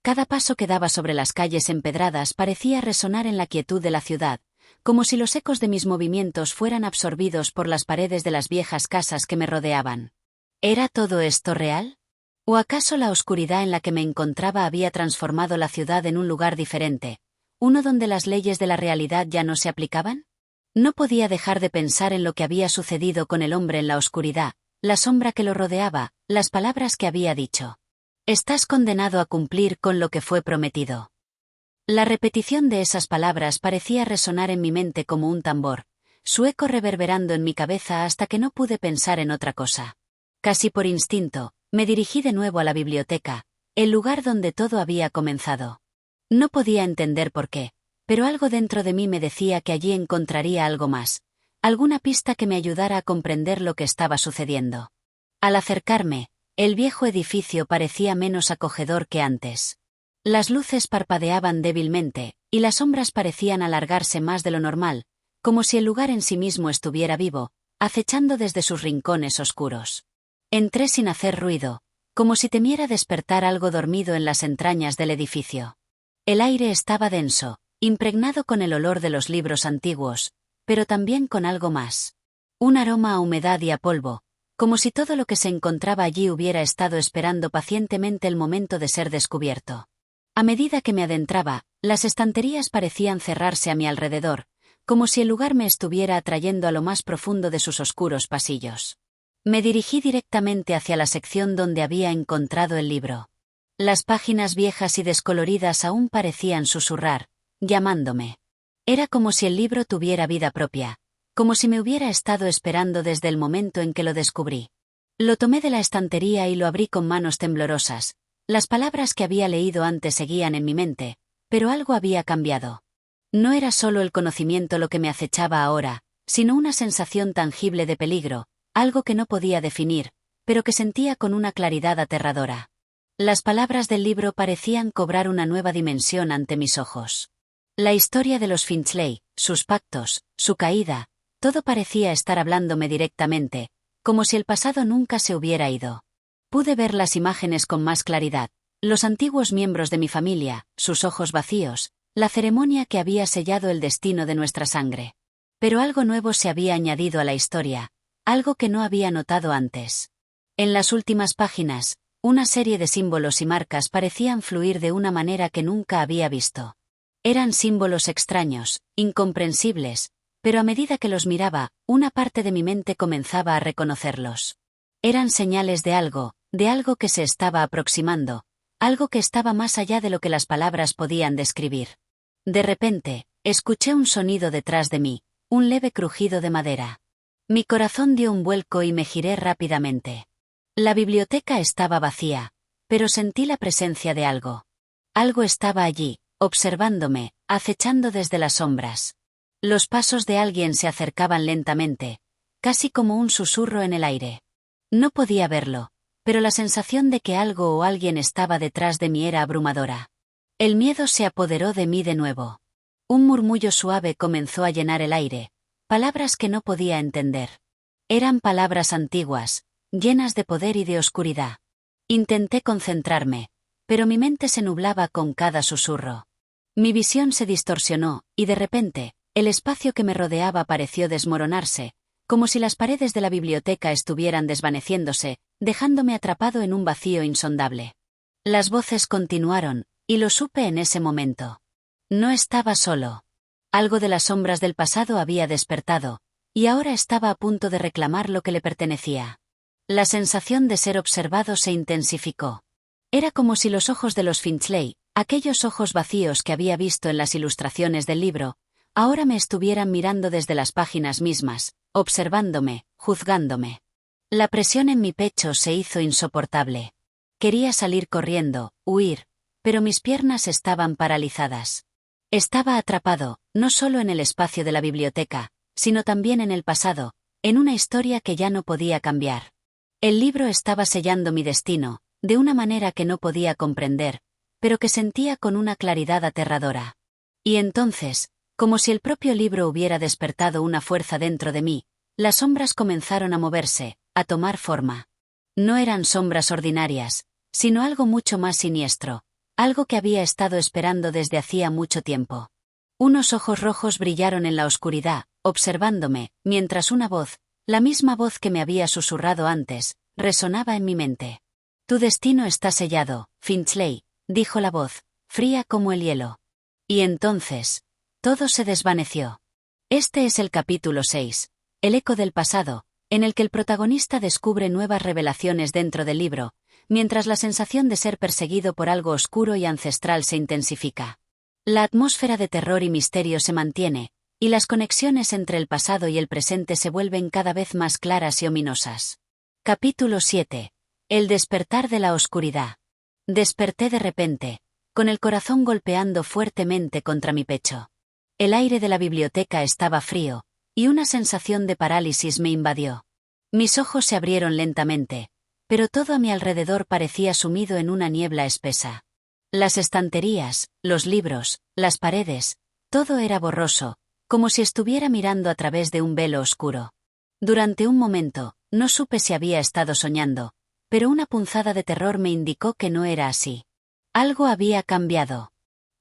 Cada paso que daba sobre las calles empedradas parecía resonar en la quietud de la ciudad, como si los ecos de mis movimientos fueran absorbidos por las paredes de las viejas casas que me rodeaban. ¿Era todo esto real? ¿O acaso la oscuridad en la que me encontraba había transformado la ciudad en un lugar diferente, uno donde las leyes de la realidad ya no se aplicaban? No podía dejar de pensar en lo que había sucedido con el hombre en la oscuridad, la sombra que lo rodeaba, las palabras que había dicho. Estás condenado a cumplir con lo que fue prometido. La repetición de esas palabras parecía resonar en mi mente como un tambor, su eco reverberando en mi cabeza hasta que no pude pensar en otra cosa. Casi por instinto, me dirigí de nuevo a la biblioteca, el lugar donde todo había comenzado. No podía entender por qué, pero algo dentro de mí me decía que allí encontraría algo más, alguna pista que me ayudara a comprender lo que estaba sucediendo. Al acercarme, el viejo edificio parecía menos acogedor que antes. Las luces parpadeaban débilmente, y las sombras parecían alargarse más de lo normal, como si el lugar en sí mismo estuviera vivo, acechando desde sus rincones oscuros. Entré sin hacer ruido, como si temiera despertar algo dormido en las entrañas del edificio. El aire estaba denso, impregnado con el olor de los libros antiguos, pero también con algo más. Un aroma a humedad y a polvo, como si todo lo que se encontraba allí hubiera estado esperando pacientemente el momento de ser descubierto. A medida que me adentraba, las estanterías parecían cerrarse a mi alrededor, como si el lugar me estuviera atrayendo a lo más profundo de sus oscuros pasillos. Me dirigí directamente hacia la sección donde había encontrado el libro. Las páginas viejas y descoloridas aún parecían susurrar, llamándome. Era como si el libro tuviera vida propia, como si me hubiera estado esperando desde el momento en que lo descubrí. Lo tomé de la estantería y lo abrí con manos temblorosas. Las palabras que había leído antes seguían en mi mente, pero algo había cambiado. No era solo el conocimiento lo que me acechaba ahora, sino una sensación tangible de peligro, algo que no podía definir, pero que sentía con una claridad aterradora. Las palabras del libro parecían cobrar una nueva dimensión ante mis ojos. La historia de los Finchley, sus pactos, su caída, todo parecía estar hablándome directamente, como si el pasado nunca se hubiera ido. Pude ver las imágenes con más claridad, los antiguos miembros de mi familia, sus ojos vacíos, la ceremonia que había sellado el destino de nuestra sangre. Pero algo nuevo se había añadido a la historia, algo que no había notado antes. En las últimas páginas, una serie de símbolos y marcas parecían fluir de una manera que nunca había visto. Eran símbolos extraños, incomprensibles, pero a medida que los miraba, una parte de mi mente comenzaba a reconocerlos. Eran señales de algo que se estaba aproximando, algo que estaba más allá de lo que las palabras podían describir. De repente, escuché un sonido detrás de mí, un leve crujido de madera. Mi corazón dio un vuelco y me giré rápidamente. La biblioteca estaba vacía, pero sentí la presencia de algo. Algo estaba allí, observándome, acechando desde las sombras. Los pasos de alguien se acercaban lentamente, casi como un susurro en el aire. No podía verlo, pero la sensación de que algo o alguien estaba detrás de mí era abrumadora. El miedo se apoderó de mí de nuevo. Un murmullo suave comenzó a llenar el aire, palabras que no podía entender. Eran palabras antiguas, llenas de poder y de oscuridad. Intenté concentrarme, pero mi mente se nublaba con cada susurro. Mi visión se distorsionó, y de repente, el espacio que me rodeaba pareció desmoronarse, como si las paredes de la biblioteca estuvieran desvaneciéndose, dejándome atrapado en un vacío insondable. Las voces continuaron, y lo supe en ese momento. No estaba solo. Algo de las sombras del pasado había despertado, y ahora estaba a punto de reclamar lo que le pertenecía. La sensación de ser observado se intensificó. Era como si los ojos de los Finchley, Aquellos ojos vacíos que había visto en las ilustraciones del libro, ahora me estuvieran mirando desde las páginas mismas, observándome, juzgándome. La presión en mi pecho se hizo insoportable. Quería salir corriendo, huir, pero mis piernas estaban paralizadas. Estaba atrapado, no solo en el espacio de la biblioteca, sino también en el pasado, en una historia que ya no podía cambiar. El libro estaba sellando mi destino, de una manera que no podía comprender, pero que sentía con una claridad aterradora. Y entonces, como si el propio libro hubiera despertado una fuerza dentro de mí, las sombras comenzaron a moverse, a tomar forma. No eran sombras ordinarias, sino algo mucho más siniestro, algo que había estado esperando desde hacía mucho tiempo. Unos ojos rojos brillaron en la oscuridad, observándome, mientras una voz, la misma voz que me había susurrado antes, resonaba en mi mente. Tu destino está sellado, Finchley, dijo la voz, fría como el hielo. Y entonces, todo se desvaneció. Este es el capítulo 6, el eco del pasado, en el que el protagonista descubre nuevas revelaciones dentro del libro, mientras la sensación de ser perseguido por algo oscuro y ancestral se intensifica. La atmósfera de terror y misterio se mantiene, y las conexiones entre el pasado y el presente se vuelven cada vez más claras y ominosas. Capítulo 7. El despertar de la oscuridad. Desperté de repente, con el corazón golpeando fuertemente contra mi pecho. El aire de la biblioteca estaba frío, y una sensación de parálisis me invadió. Mis ojos se abrieron lentamente, pero todo a mi alrededor parecía sumido en una niebla espesa. Las estanterías, los libros, las paredes, todo era borroso, como si estuviera mirando a través de un velo oscuro. Durante un momento, no supe si había estado soñando, pero una punzada de terror me indicó que no era así. Algo había cambiado.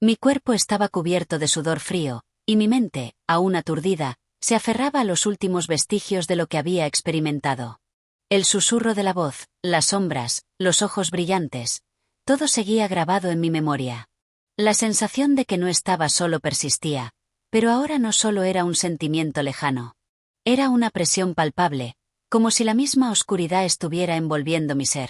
Mi cuerpo estaba cubierto de sudor frío, y mi mente, aún aturdida, se aferraba a los últimos vestigios de lo que había experimentado. El susurro de la voz, las sombras, los ojos brillantes, todo seguía grabado en mi memoria. La sensación de que no estaba solo persistía, pero ahora no solo era un sentimiento lejano. Era una presión palpable, como si la misma oscuridad estuviera envolviendo mi ser.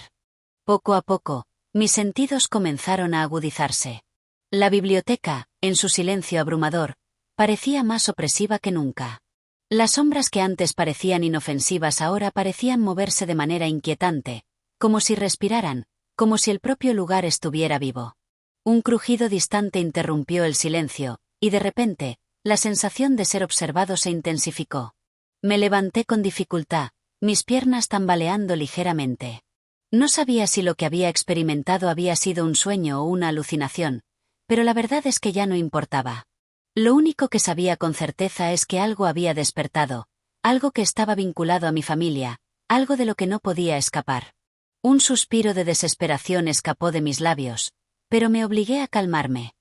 Poco a poco, mis sentidos comenzaron a agudizarse. La biblioteca, en su silencio abrumador, parecía más opresiva que nunca. Las sombras que antes parecían inofensivas ahora parecían moverse de manera inquietante, como si respiraran, como si el propio lugar estuviera vivo. Un crujido distante interrumpió el silencio, y de repente, la sensación de ser observado se intensificó. Me levanté con dificultad, mis piernas tambaleando ligeramente. No sabía si lo que había experimentado había sido un sueño o una alucinación, pero la verdad es que ya no importaba. Lo único que sabía con certeza es que algo había despertado, algo que estaba vinculado a mi familia, algo de lo que no podía escapar. Un suspiro de desesperación escapó de mis labios, pero me obligué a calmarme.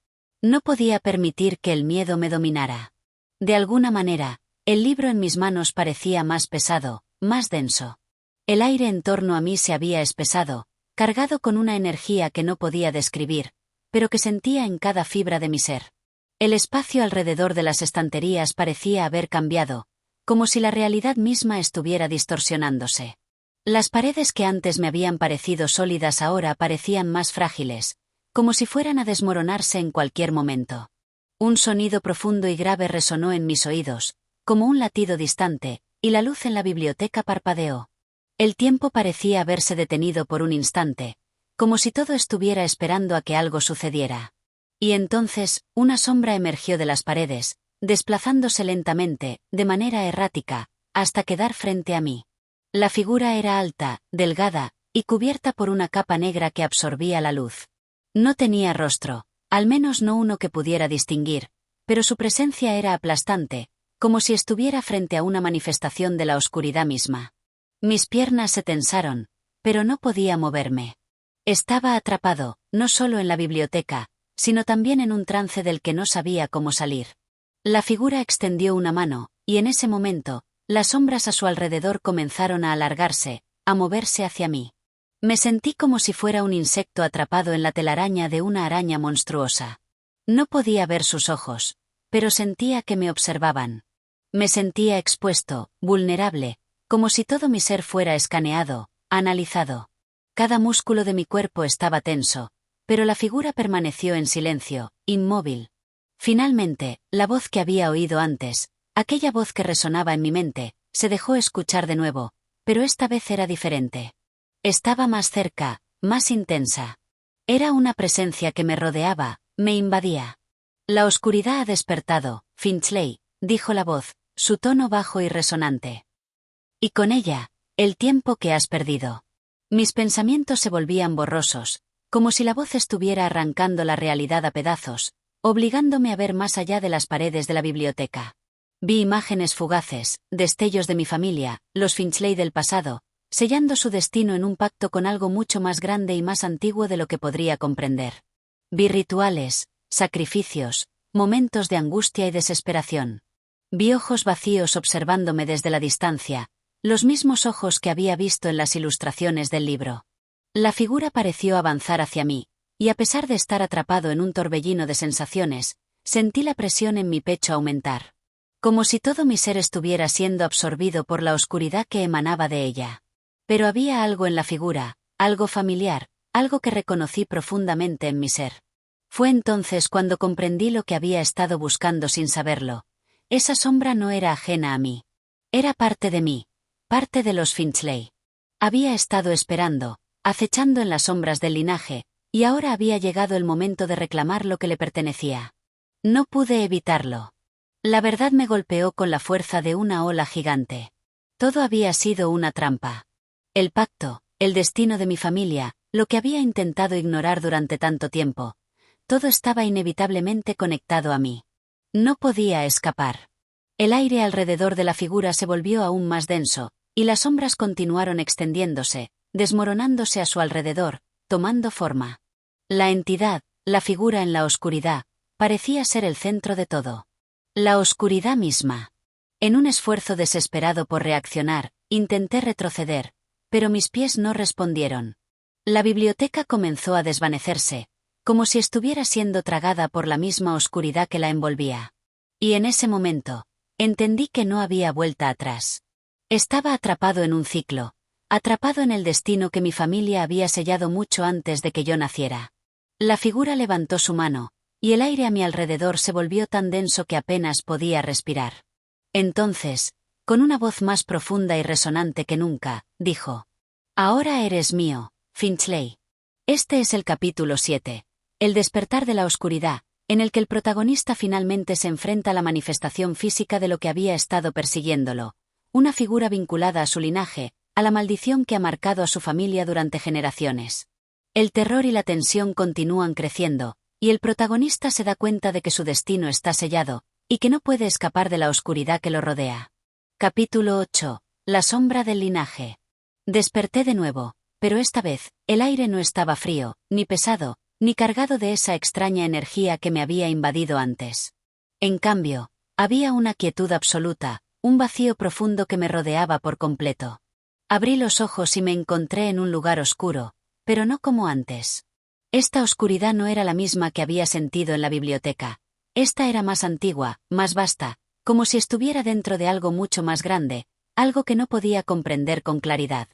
No podía permitir que el miedo me dominara. De alguna manera, el libro en mis manos parecía más pesado, más denso. El aire en torno a mí se había espesado, cargado con una energía que no podía describir, pero que sentía en cada fibra de mi ser. El espacio alrededor de las estanterías parecía haber cambiado, como si la realidad misma estuviera distorsionándose. Las paredes que antes me habían parecido sólidas ahora parecían más frágiles, como si fueran a desmoronarse en cualquier momento. Un sonido profundo y grave resonó en mis oídos, como un latido distante, y la luz en la biblioteca parpadeó. El tiempo parecía haberse detenido por un instante, como si todo estuviera esperando a que algo sucediera. Y entonces, una sombra emergió de las paredes, desplazándose lentamente, de manera errática, hasta quedar frente a mí. La figura era alta, delgada, y cubierta por una capa negra que absorbía la luz. No tenía rostro, al menos no uno que pudiera distinguir, pero su presencia era aplastante, como si estuviera frente a una manifestación de la oscuridad misma. Mis piernas se tensaron, pero no podía moverme. Estaba atrapado, no solo en la biblioteca, sino también en un trance del que no sabía cómo salir. La figura extendió una mano, y en ese momento, las sombras a su alrededor comenzaron a alargarse, a moverse hacia mí. Me sentí como si fuera un insecto atrapado en la telaraña de una araña monstruosa. No podía ver sus ojos, pero sentía que me observaban. Me sentía expuesto, vulnerable, como si todo mi ser fuera escaneado, analizado. Cada músculo de mi cuerpo estaba tenso, pero la figura permaneció en silencio, inmóvil. Finalmente, la voz que había oído antes, aquella voz que resonaba en mi mente, se dejó escuchar de nuevo, pero esta vez era diferente. Estaba más cerca, más intensa. Era una presencia que me rodeaba, me invadía. La oscuridad ha despertado, Finchley, dijo la voz, su tono bajo y resonante. Y con ella, el tiempo que has perdido. Mis pensamientos se volvían borrosos, como si la voz estuviera arrancando la realidad a pedazos, obligándome a ver más allá de las paredes de la biblioteca. Vi imágenes fugaces, destellos de mi familia, los Finchley del pasado, sellando su destino en un pacto con algo mucho más grande y más antiguo de lo que podría comprender. Vi rituales, sacrificios, momentos de angustia y desesperación. Vi ojos vacíos observándome desde la distancia, los mismos ojos que había visto en las ilustraciones del libro. La figura pareció avanzar hacia mí, y a pesar de estar atrapado en un torbellino de sensaciones, sentí la presión en mi pecho aumentar. Como si todo mi ser estuviera siendo absorbido por la oscuridad que emanaba de ella. Pero había algo en la figura, algo familiar, algo que reconocí profundamente en mi ser. Fue entonces cuando comprendí lo que había estado buscando sin saberlo. Esa sombra no era ajena a mí. Era parte de mí, parte de los Finchley. Había estado esperando, acechando en las sombras del linaje, y ahora había llegado el momento de reclamar lo que le pertenecía. No pude evitarlo. La verdad me golpeó con la fuerza de una ola gigante. Todo había sido una trampa. El pacto, el destino de mi familia, lo que había intentado ignorar durante tanto tiempo. Todo estaba inevitablemente conectado a mí. No podía escapar. El aire alrededor de la figura se volvió aún más denso, y las sombras continuaron extendiéndose, desmoronándose a su alrededor, tomando forma. La entidad, la figura en la oscuridad, parecía ser el centro de todo. La oscuridad misma. En un esfuerzo desesperado por reaccionar, intenté retroceder, pero mis pies no respondieron. La biblioteca comenzó a desvanecerse, como si estuviera siendo tragada por la misma oscuridad que la envolvía. Y en ese momento, entendí que no había vuelta atrás. Estaba atrapado en un ciclo, atrapado en el destino que mi familia había sellado mucho antes de que yo naciera. La figura levantó su mano, y el aire a mi alrededor se volvió tan denso que apenas podía respirar. Entonces, con una voz más profunda y resonante que nunca, dijo: «Ahora eres mío, Finchley». Este es el capítulo 7, el despertar de la oscuridad, en el que el protagonista finalmente se enfrenta a la manifestación física de lo que había estado persiguiéndolo, una figura vinculada a su linaje, a la maldición que ha marcado a su familia durante generaciones. El terror y la tensión continúan creciendo, y el protagonista se da cuenta de que su destino está sellado, y que no puede escapar de la oscuridad que lo rodea. Capítulo 8. La sombra del linaje. Desperté de nuevo, pero esta vez, el aire no estaba frío, ni pesado, ni cargado de esa extraña energía que me había invadido antes. En cambio, había una quietud absoluta, un vacío profundo que me rodeaba por completo. Abrí los ojos y me encontré en un lugar oscuro, pero no como antes. Esta oscuridad no era la misma que había sentido en la biblioteca. Esta era más antigua, más vasta, como si estuviera dentro de algo mucho más grande, algo que no podía comprender con claridad.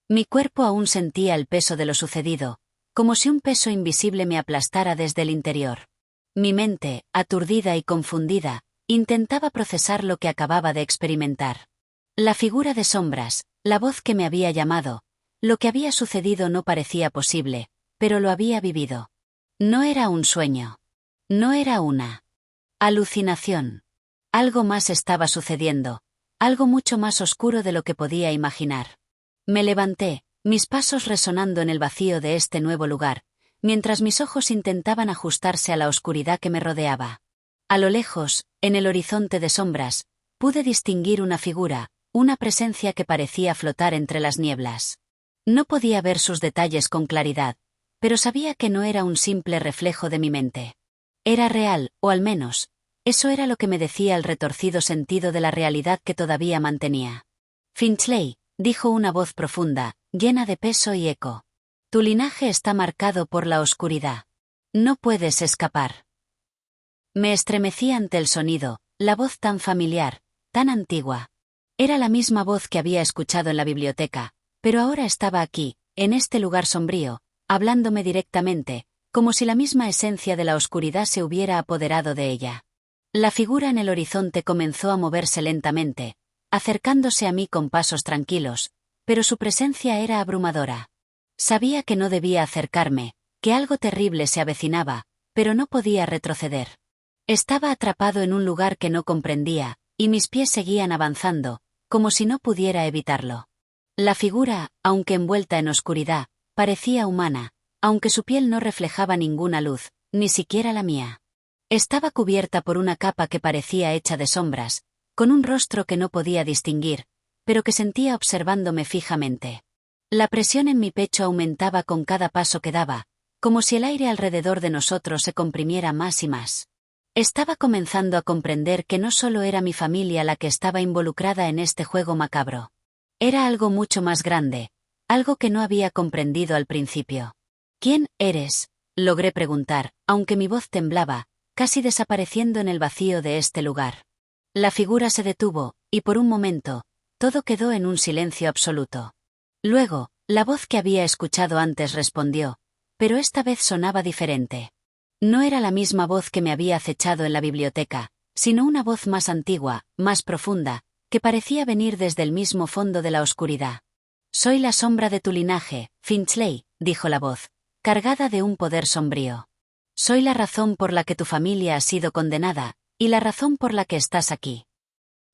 Mi cuerpo aún sentía el peso de lo sucedido, como si un peso invisible me aplastara desde el interior. Mi mente, aturdida y confundida, intentaba procesar lo que acababa de experimentar. La figura de sombras, la voz que me había llamado, lo que había sucedido no parecía posible, pero lo había vivido. No era un sueño. No era una alucinación. Algo más estaba sucediendo, algo mucho más oscuro de lo que podía imaginar. Me levanté, mis pasos resonando en el vacío de este nuevo lugar, mientras mis ojos intentaban ajustarse a la oscuridad que me rodeaba. A lo lejos, en el horizonte de sombras, pude distinguir una figura, una presencia que parecía flotar entre las nieblas. No podía ver sus detalles con claridad, pero sabía que no era un simple reflejo de mi mente. Era real, o al menos, eso era lo que me decía el retorcido sentido de la realidad que todavía mantenía. «Finchley», dijo una voz profunda, llena de peso y eco. «Tu linaje está marcado por la oscuridad. No puedes escapar». Me estremecí ante el sonido, la voz tan familiar, tan antigua. Era la misma voz que había escuchado en la biblioteca, pero ahora estaba aquí, en este lugar sombrío, hablándome directamente, como si la misma esencia de la oscuridad se hubiera apoderado de ella. La figura en el horizonte comenzó a moverse lentamente, acercándose a mí con pasos tranquilos, pero su presencia era abrumadora. Sabía que no debía acercarme, que algo terrible se avecinaba, pero no podía retroceder. Estaba atrapado en un lugar que no comprendía, y mis pies seguían avanzando, como si no pudiera evitarlo. La figura, aunque envuelta en oscuridad, parecía humana, aunque su piel no reflejaba ninguna luz, ni siquiera la mía. Estaba cubierta por una capa que parecía hecha de sombras, con un rostro que no podía distinguir, pero que sentía observándome fijamente. La presión en mi pecho aumentaba con cada paso que daba, como si el aire alrededor de nosotros se comprimiera más y más. Estaba comenzando a comprender que no solo era mi familia la que estaba involucrada en este juego macabro. Era algo mucho más grande, algo que no había comprendido al principio. ¿Quién eres?, logré preguntar, aunque mi voz temblaba, casi desapareciendo en el vacío de este lugar. La figura se detuvo, y por un momento, todo quedó en un silencio absoluto. Luego, la voz que había escuchado antes respondió, pero esta vez sonaba diferente. No era la misma voz que me había acechado en la biblioteca, sino una voz más antigua, más profunda, que parecía venir desde el mismo fondo de la oscuridad. «Soy la sombra de tu linaje, Finchley», dijo la voz, cargada de un poder sombrío. «Soy la razón por la que tu familia ha sido condenada, y la razón por la que estás aquí».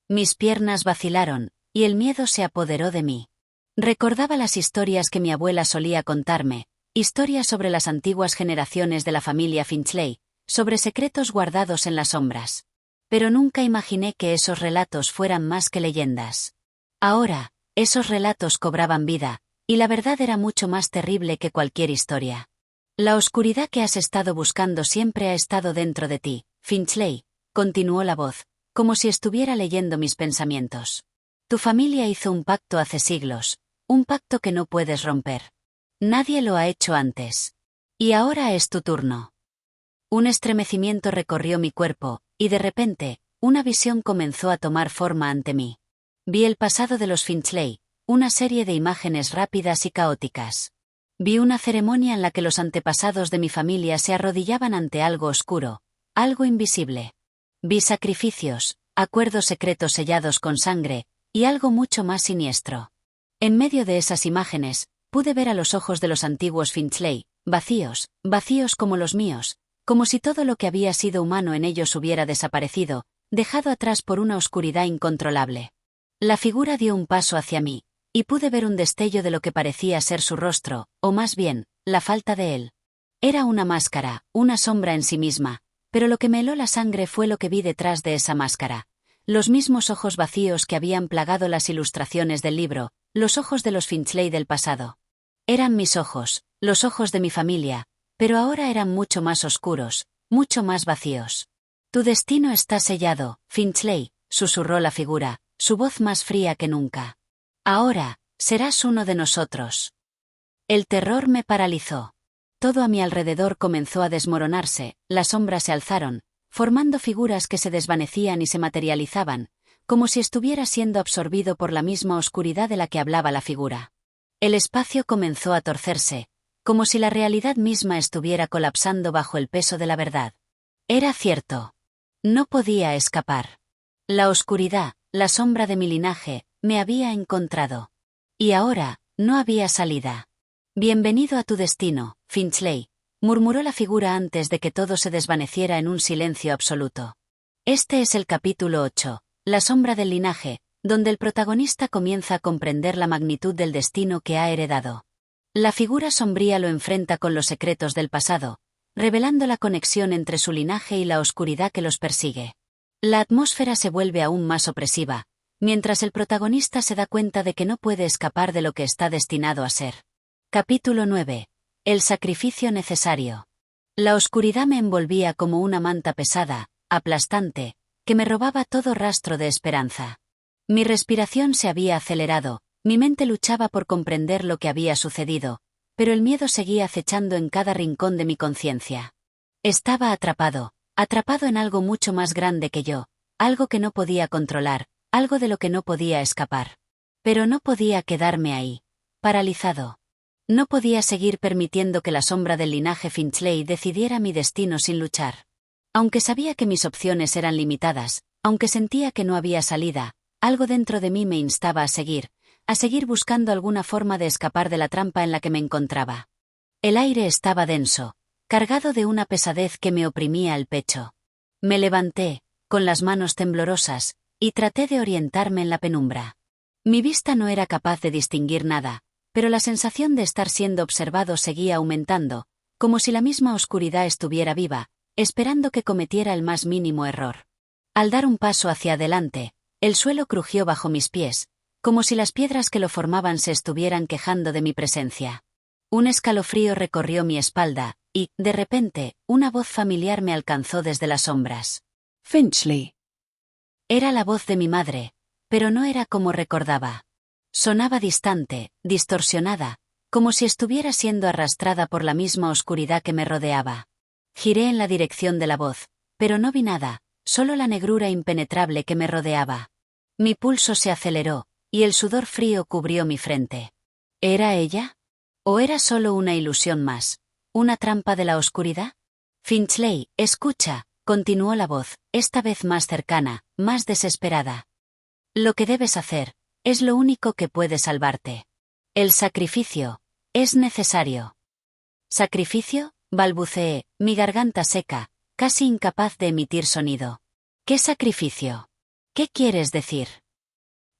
Mis piernas vacilaron, y el miedo se apoderó de mí. Recordaba las historias que mi abuela solía contarme, historias sobre las antiguas generaciones de la familia Finchley, sobre secretos guardados en las sombras. Pero nunca imaginé que esos relatos fueran más que leyendas. Ahora, esos relatos cobraban vida, y la verdad era mucho más terrible que cualquier historia. La oscuridad que has estado buscando siempre ha estado dentro de ti, Finchley, continuó la voz, como si estuviera leyendo mis pensamientos. Tu familia hizo un pacto hace siglos, un pacto que no puedes romper. Nadie lo ha hecho antes. Y ahora es tu turno. Un estremecimiento recorrió mi cuerpo, y de repente, una visión comenzó a tomar forma ante mí. Vi el pasado de los Finchley, una serie de imágenes rápidas y caóticas. Vi una ceremonia en la que los antepasados de mi familia se arrodillaban ante algo oscuro, algo invisible. Vi sacrificios, acuerdos secretos sellados con sangre, y algo mucho más siniestro. En medio de esas imágenes, pude ver a los ojos de los antiguos Finchley, vacíos, vacíos como los míos, como si todo lo que había sido humano en ellos hubiera desaparecido, dejado atrás por una oscuridad incontrolable. La figura dio un paso hacia mí, y pude ver un destello de lo que parecía ser su rostro, o más bien, la falta de él. Era una máscara, una sombra en sí misma, pero lo que me heló la sangre fue lo que vi detrás de esa máscara. Los mismos ojos vacíos que habían plagado las ilustraciones del libro, los ojos de los Finchley del pasado. Eran mis ojos, los ojos de mi familia, pero ahora eran mucho más oscuros, mucho más vacíos. Tu destino está sellado, Finchley, susurró la figura, su voz más fría que nunca. Ahora, serás uno de nosotros. El terror me paralizó. Todo a mi alrededor comenzó a desmoronarse, las sombras se alzaron, formando figuras que se desvanecían y se materializaban, como si estuviera siendo absorbido por la misma oscuridad de la que hablaba la figura. El espacio comenzó a torcerse, como si la realidad misma estuviera colapsando bajo el peso de la verdad. Era cierto. No podía escapar. La oscuridad, la sombra de mi linaje, me había encontrado. Y ahora, no había salida. Bienvenido a tu destino, Finchley, murmuró la figura antes de que todo se desvaneciera en un silencio absoluto. Este es el capítulo 8, la sombra del linaje, donde el protagonista comienza a comprender la magnitud del destino que ha heredado. La figura sombría lo enfrenta con los secretos del pasado, revelando la conexión entre su linaje y la oscuridad que los persigue. La atmósfera se vuelve aún más opresiva, mientras el protagonista se da cuenta de que no puede escapar de lo que está destinado a ser. Capítulo 9. El sacrificio necesario. La oscuridad me envolvía como una manta pesada, aplastante, que me robaba todo rastro de esperanza. Mi respiración se había acelerado, mi mente luchaba por comprender lo que había sucedido, pero el miedo seguía acechando en cada rincón de mi conciencia. Estaba atrapado en algo mucho más grande que yo, algo que no podía controlar, algo de lo que no podía escapar. Pero no podía quedarme ahí, paralizado. No podía seguir permitiendo que la sombra del linaje Finchley decidiera mi destino sin luchar. Aunque sabía que mis opciones eran limitadas, aunque sentía que no había salida, algo dentro de mí me instaba a seguir buscando alguna forma de escapar de la trampa en la que me encontraba. El aire estaba denso, cargado de una pesadez que me oprimía el pecho. Me levanté, con las manos temblorosas, y traté de orientarme en la penumbra. Mi vista no era capaz de distinguir nada, pero la sensación de estar siendo observado seguía aumentando, como si la misma oscuridad estuviera viva, esperando que cometiera el más mínimo error. Al dar un paso hacia adelante, el suelo crujió bajo mis pies, como si las piedras que lo formaban se estuvieran quejando de mi presencia. Un escalofrío recorrió mi espalda, y, de repente, una voz familiar me alcanzó desde las sombras. Finchley. Era la voz de mi madre, pero no era como recordaba. Sonaba distante, distorsionada, como si estuviera siendo arrastrada por la misma oscuridad que me rodeaba. Giré en la dirección de la voz, pero no vi nada, solo la negrura impenetrable que me rodeaba. Mi pulso se aceleró, y el sudor frío cubrió mi frente. ¿Era ella? ¿O era solo una ilusión más? ¿Una trampa de la oscuridad? Finchley, escucha, continuó la voz, esta vez más cercana, más desesperada. Lo que debes hacer es lo único que puede salvarte. El sacrificio es necesario. ¿Sacrificio? Balbuceé, mi garganta seca, casi incapaz de emitir sonido. ¿Qué sacrificio? ¿Qué quieres decir?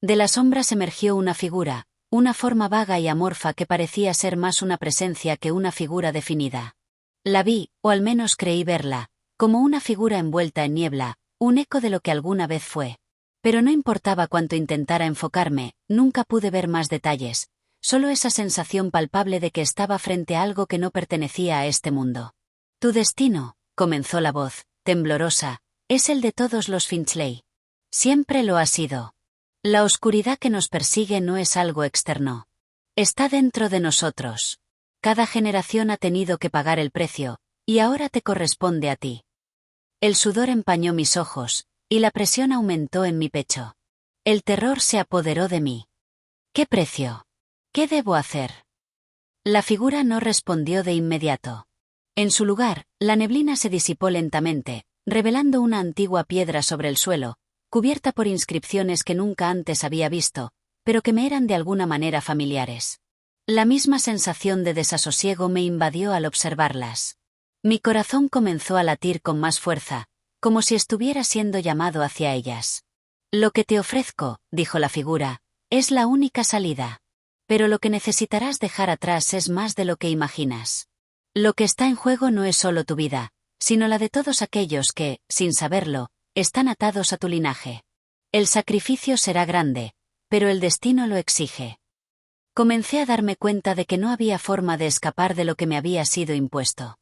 De las sombras emergió una figura, una forma vaga y amorfa que parecía ser más una presencia que una figura definida. La vi, o al menos creí verla, como una figura envuelta en niebla, un eco de lo que alguna vez fue. Pero no importaba cuánto intentara enfocarme, nunca pude ver más detalles, solo esa sensación palpable de que estaba frente a algo que no pertenecía a este mundo. Tu destino, comenzó la voz, temblorosa, es el de todos los Finchley. Siempre lo ha sido. La oscuridad que nos persigue no es algo externo. Está dentro de nosotros. Cada generación ha tenido que pagar el precio, y ahora te corresponde a ti. El sudor empañó mis ojos, y la presión aumentó en mi pecho. El terror se apoderó de mí. ¿Qué precio? ¿Qué debo hacer? La figura no respondió de inmediato. En su lugar, la neblina se disipó lentamente, revelando una antigua piedra sobre el suelo, cubierta por inscripciones que nunca antes había visto, pero que me eran de alguna manera familiares. La misma sensación de desasosiego me invadió al observarlas. Mi corazón comenzó a latir con más fuerza, como si estuviera siendo llamado hacia ellas. Lo que te ofrezco, dijo la figura, es la única salida. Pero lo que necesitarás dejar atrás es más de lo que imaginas. Lo que está en juego no es solo tu vida, sino la de todos aquellos que, sin saberlo, están atados a tu linaje. El sacrificio será grande, pero el destino lo exige. Comencé a darme cuenta de que no había forma de escapar de lo que me había sido impuesto.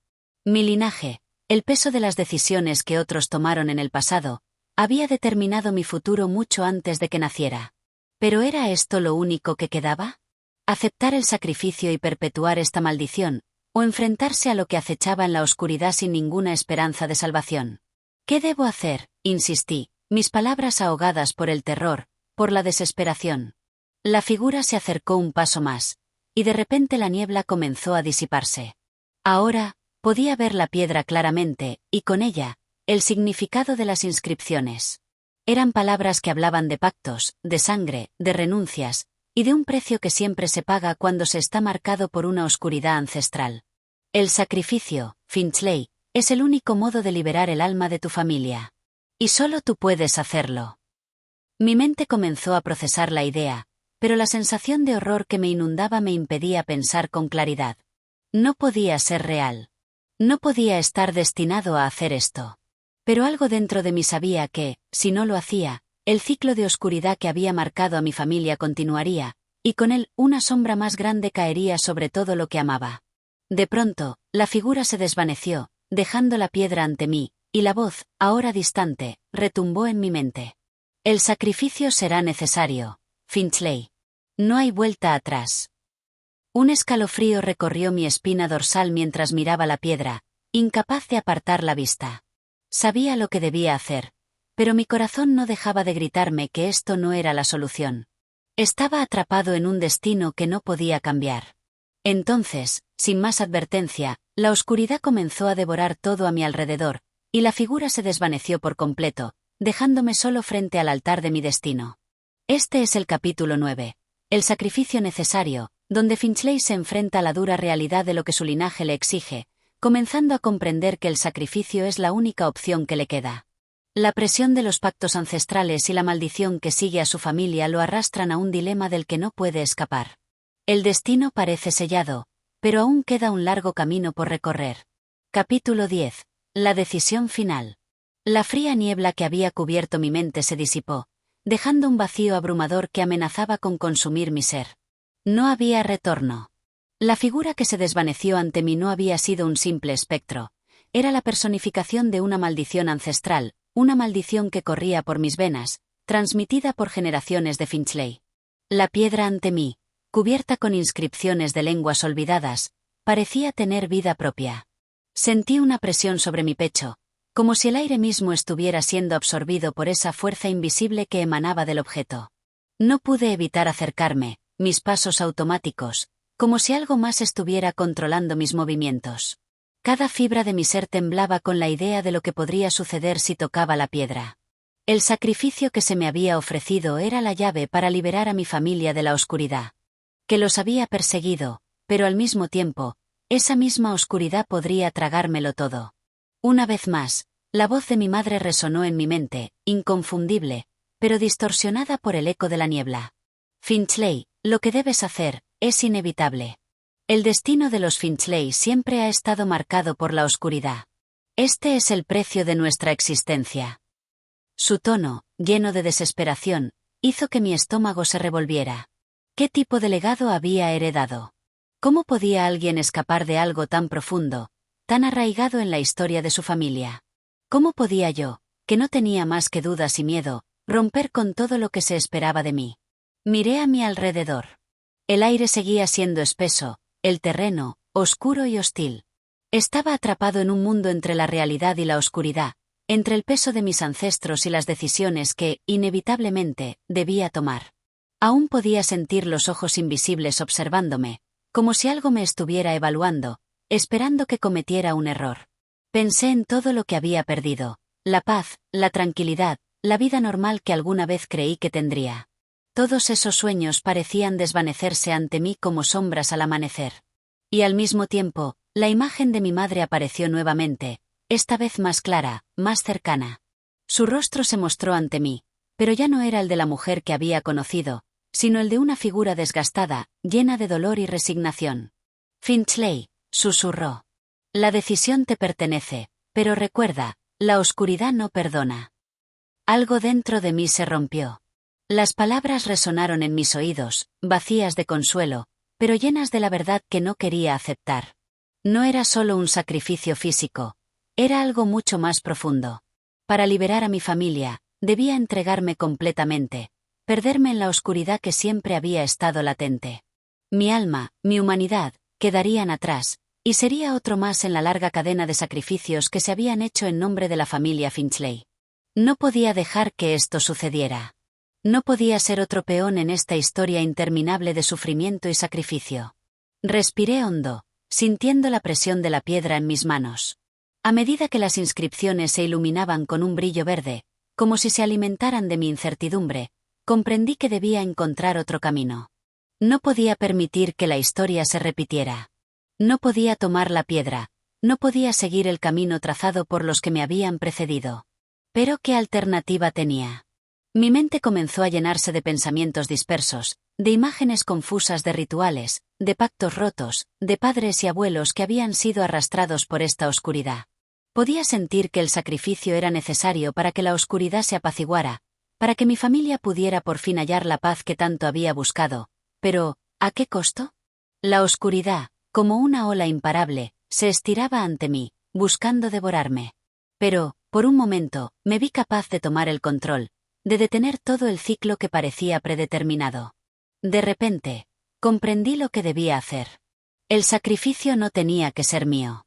Mi linaje, el peso de las decisiones que otros tomaron en el pasado, había determinado mi futuro mucho antes de que naciera. ¿Pero era esto lo único que quedaba? ¿Aceptar el sacrificio y perpetuar esta maldición, o enfrentarse a lo que acechaba en la oscuridad sin ninguna esperanza de salvación? ¿Qué debo hacer? Insistí, mis palabras ahogadas por el terror, por la desesperación. La figura se acercó un paso más, y de repente la niebla comenzó a disiparse. Ahora, podía ver la piedra claramente, y con ella, el significado de las inscripciones. Eran palabras que hablaban de pactos, de sangre, de renuncias, y de un precio que siempre se paga cuando se está marcado por una oscuridad ancestral. El sacrificio, Finchley, es el único modo de liberar el alma de tu familia. Y solo tú puedes hacerlo. Mi mente comenzó a procesar la idea, pero la sensación de horror que me inundaba me impedía pensar con claridad. No podía ser real. No podía estar destinado a hacer esto. Pero algo dentro de mí sabía que, si no lo hacía, el ciclo de oscuridad que había marcado a mi familia continuaría, y con él una sombra más grande caería sobre todo lo que amaba. De pronto, la figura se desvaneció, dejando la piedra ante mí, y la voz, ahora distante, retumbó en mi mente. El sacrificio será necesario, Finchley. No hay vuelta atrás. Un escalofrío recorrió mi espina dorsal mientras miraba la piedra, incapaz de apartar la vista. Sabía lo que debía hacer, pero mi corazón no dejaba de gritarme que esto no era la solución. Estaba atrapado en un destino que no podía cambiar. Entonces, sin más advertencia, la oscuridad comenzó a devorar todo a mi alrededor, y la figura se desvaneció por completo, dejándome solo frente al altar de mi destino. Este es el capítulo 9. El sacrificio necesario, donde Finchley se enfrenta a la dura realidad de lo que su linaje le exige, comenzando a comprender que el sacrificio es la única opción que le queda. La presión de los pactos ancestrales y la maldición que sigue a su familia lo arrastran a un dilema del que no puede escapar. El destino parece sellado, pero aún queda un largo camino por recorrer. Capítulo 10. La decisión final. La fría niebla que había cubierto mi mente se disipó, dejando un vacío abrumador que amenazaba con consumir mi ser. No había retorno. La figura que se desvaneció ante mí no había sido un simple espectro. Era la personificación de una maldición ancestral, una maldición que corría por mis venas, transmitida por generaciones de Finchley. La piedra ante mí, cubierta con inscripciones de lenguas olvidadas, parecía tener vida propia. Sentí una presión sobre mi pecho, como si el aire mismo estuviera siendo absorbido por esa fuerza invisible que emanaba del objeto. No pude evitar acercarme, mis pasos automáticos, como si algo más estuviera controlando mis movimientos. Cada fibra de mi ser temblaba con la idea de lo que podría suceder si tocaba la piedra. El sacrificio que se me había ofrecido era la llave para liberar a mi familia de la oscuridad. Que los había perseguido, pero al mismo tiempo, esa misma oscuridad podría tragármelo todo. Una vez más, la voz de mi madre resonó en mi mente, inconfundible, pero distorsionada por el eco de la niebla. Finchley, lo que debes hacer, es inevitable. El destino de los Finchley siempre ha estado marcado por la oscuridad. Este es el precio de nuestra existencia. Su tono, lleno de desesperación, hizo que mi estómago se revolviera. ¿Qué tipo de legado había heredado? ¿Cómo podía alguien escapar de algo tan profundo, tan arraigado en la historia de su familia? ¿Cómo podía yo, que no tenía más que dudas y miedo, romper con todo lo que se esperaba de mí? Miré a mi alrededor. El aire seguía siendo espeso, el terreno, oscuro y hostil. Estaba atrapado en un mundo entre la realidad y la oscuridad, entre el peso de mis ancestros y las decisiones que, inevitablemente, debía tomar. Aún podía sentir los ojos invisibles observándome, como si algo me estuviera evaluando, esperando que cometiera un error. Pensé en todo lo que había perdido, la paz, la tranquilidad, la vida normal que alguna vez creí que tendría. Todos esos sueños parecían desvanecerse ante mí como sombras al amanecer. Y al mismo tiempo, la imagen de mi madre apareció nuevamente, esta vez más clara, más cercana. Su rostro se mostró ante mí, pero ya no era el de la mujer que había conocido, sino el de una figura desgastada, llena de dolor y resignación. Finchley, susurró. La decisión te pertenece, pero recuerda, la oscuridad no perdona. Algo dentro de mí se rompió. Las palabras resonaron en mis oídos, vacías de consuelo, pero llenas de la verdad que no quería aceptar. No era solo un sacrificio físico, era algo mucho más profundo. Para liberar a mi familia, debía entregarme completamente, perderme en la oscuridad que siempre había estado latente. Mi alma, mi humanidad, quedarían atrás, y sería otro más en la larga cadena de sacrificios que se habían hecho en nombre de la familia Finchley. No podía dejar que esto sucediera. No podía ser otro peón en esta historia interminable de sufrimiento y sacrificio. Respiré hondo, sintiendo la presión de la piedra en mis manos. A medida que las inscripciones se iluminaban con un brillo verde, como si se alimentaran de mi incertidumbre, comprendí que debía encontrar otro camino. No podía permitir que la historia se repitiera. No podía tomar la piedra, no podía seguir el camino trazado por los que me habían precedido. Pero ¿qué alternativa tenía? Mi mente comenzó a llenarse de pensamientos dispersos, de imágenes confusas de rituales, de pactos rotos, de padres y abuelos que habían sido arrastrados por esta oscuridad. Podía sentir que el sacrificio era necesario para que la oscuridad se apaciguara, para que mi familia pudiera por fin hallar la paz que tanto había buscado. Pero, ¿a qué costo? La oscuridad, como una ola imparable, se estiraba ante mí, buscando devorarme. Pero, por un momento, me vi capaz de tomar el control, de detener todo el ciclo que parecía predeterminado. De repente, comprendí lo que debía hacer. El sacrificio no tenía que ser mío.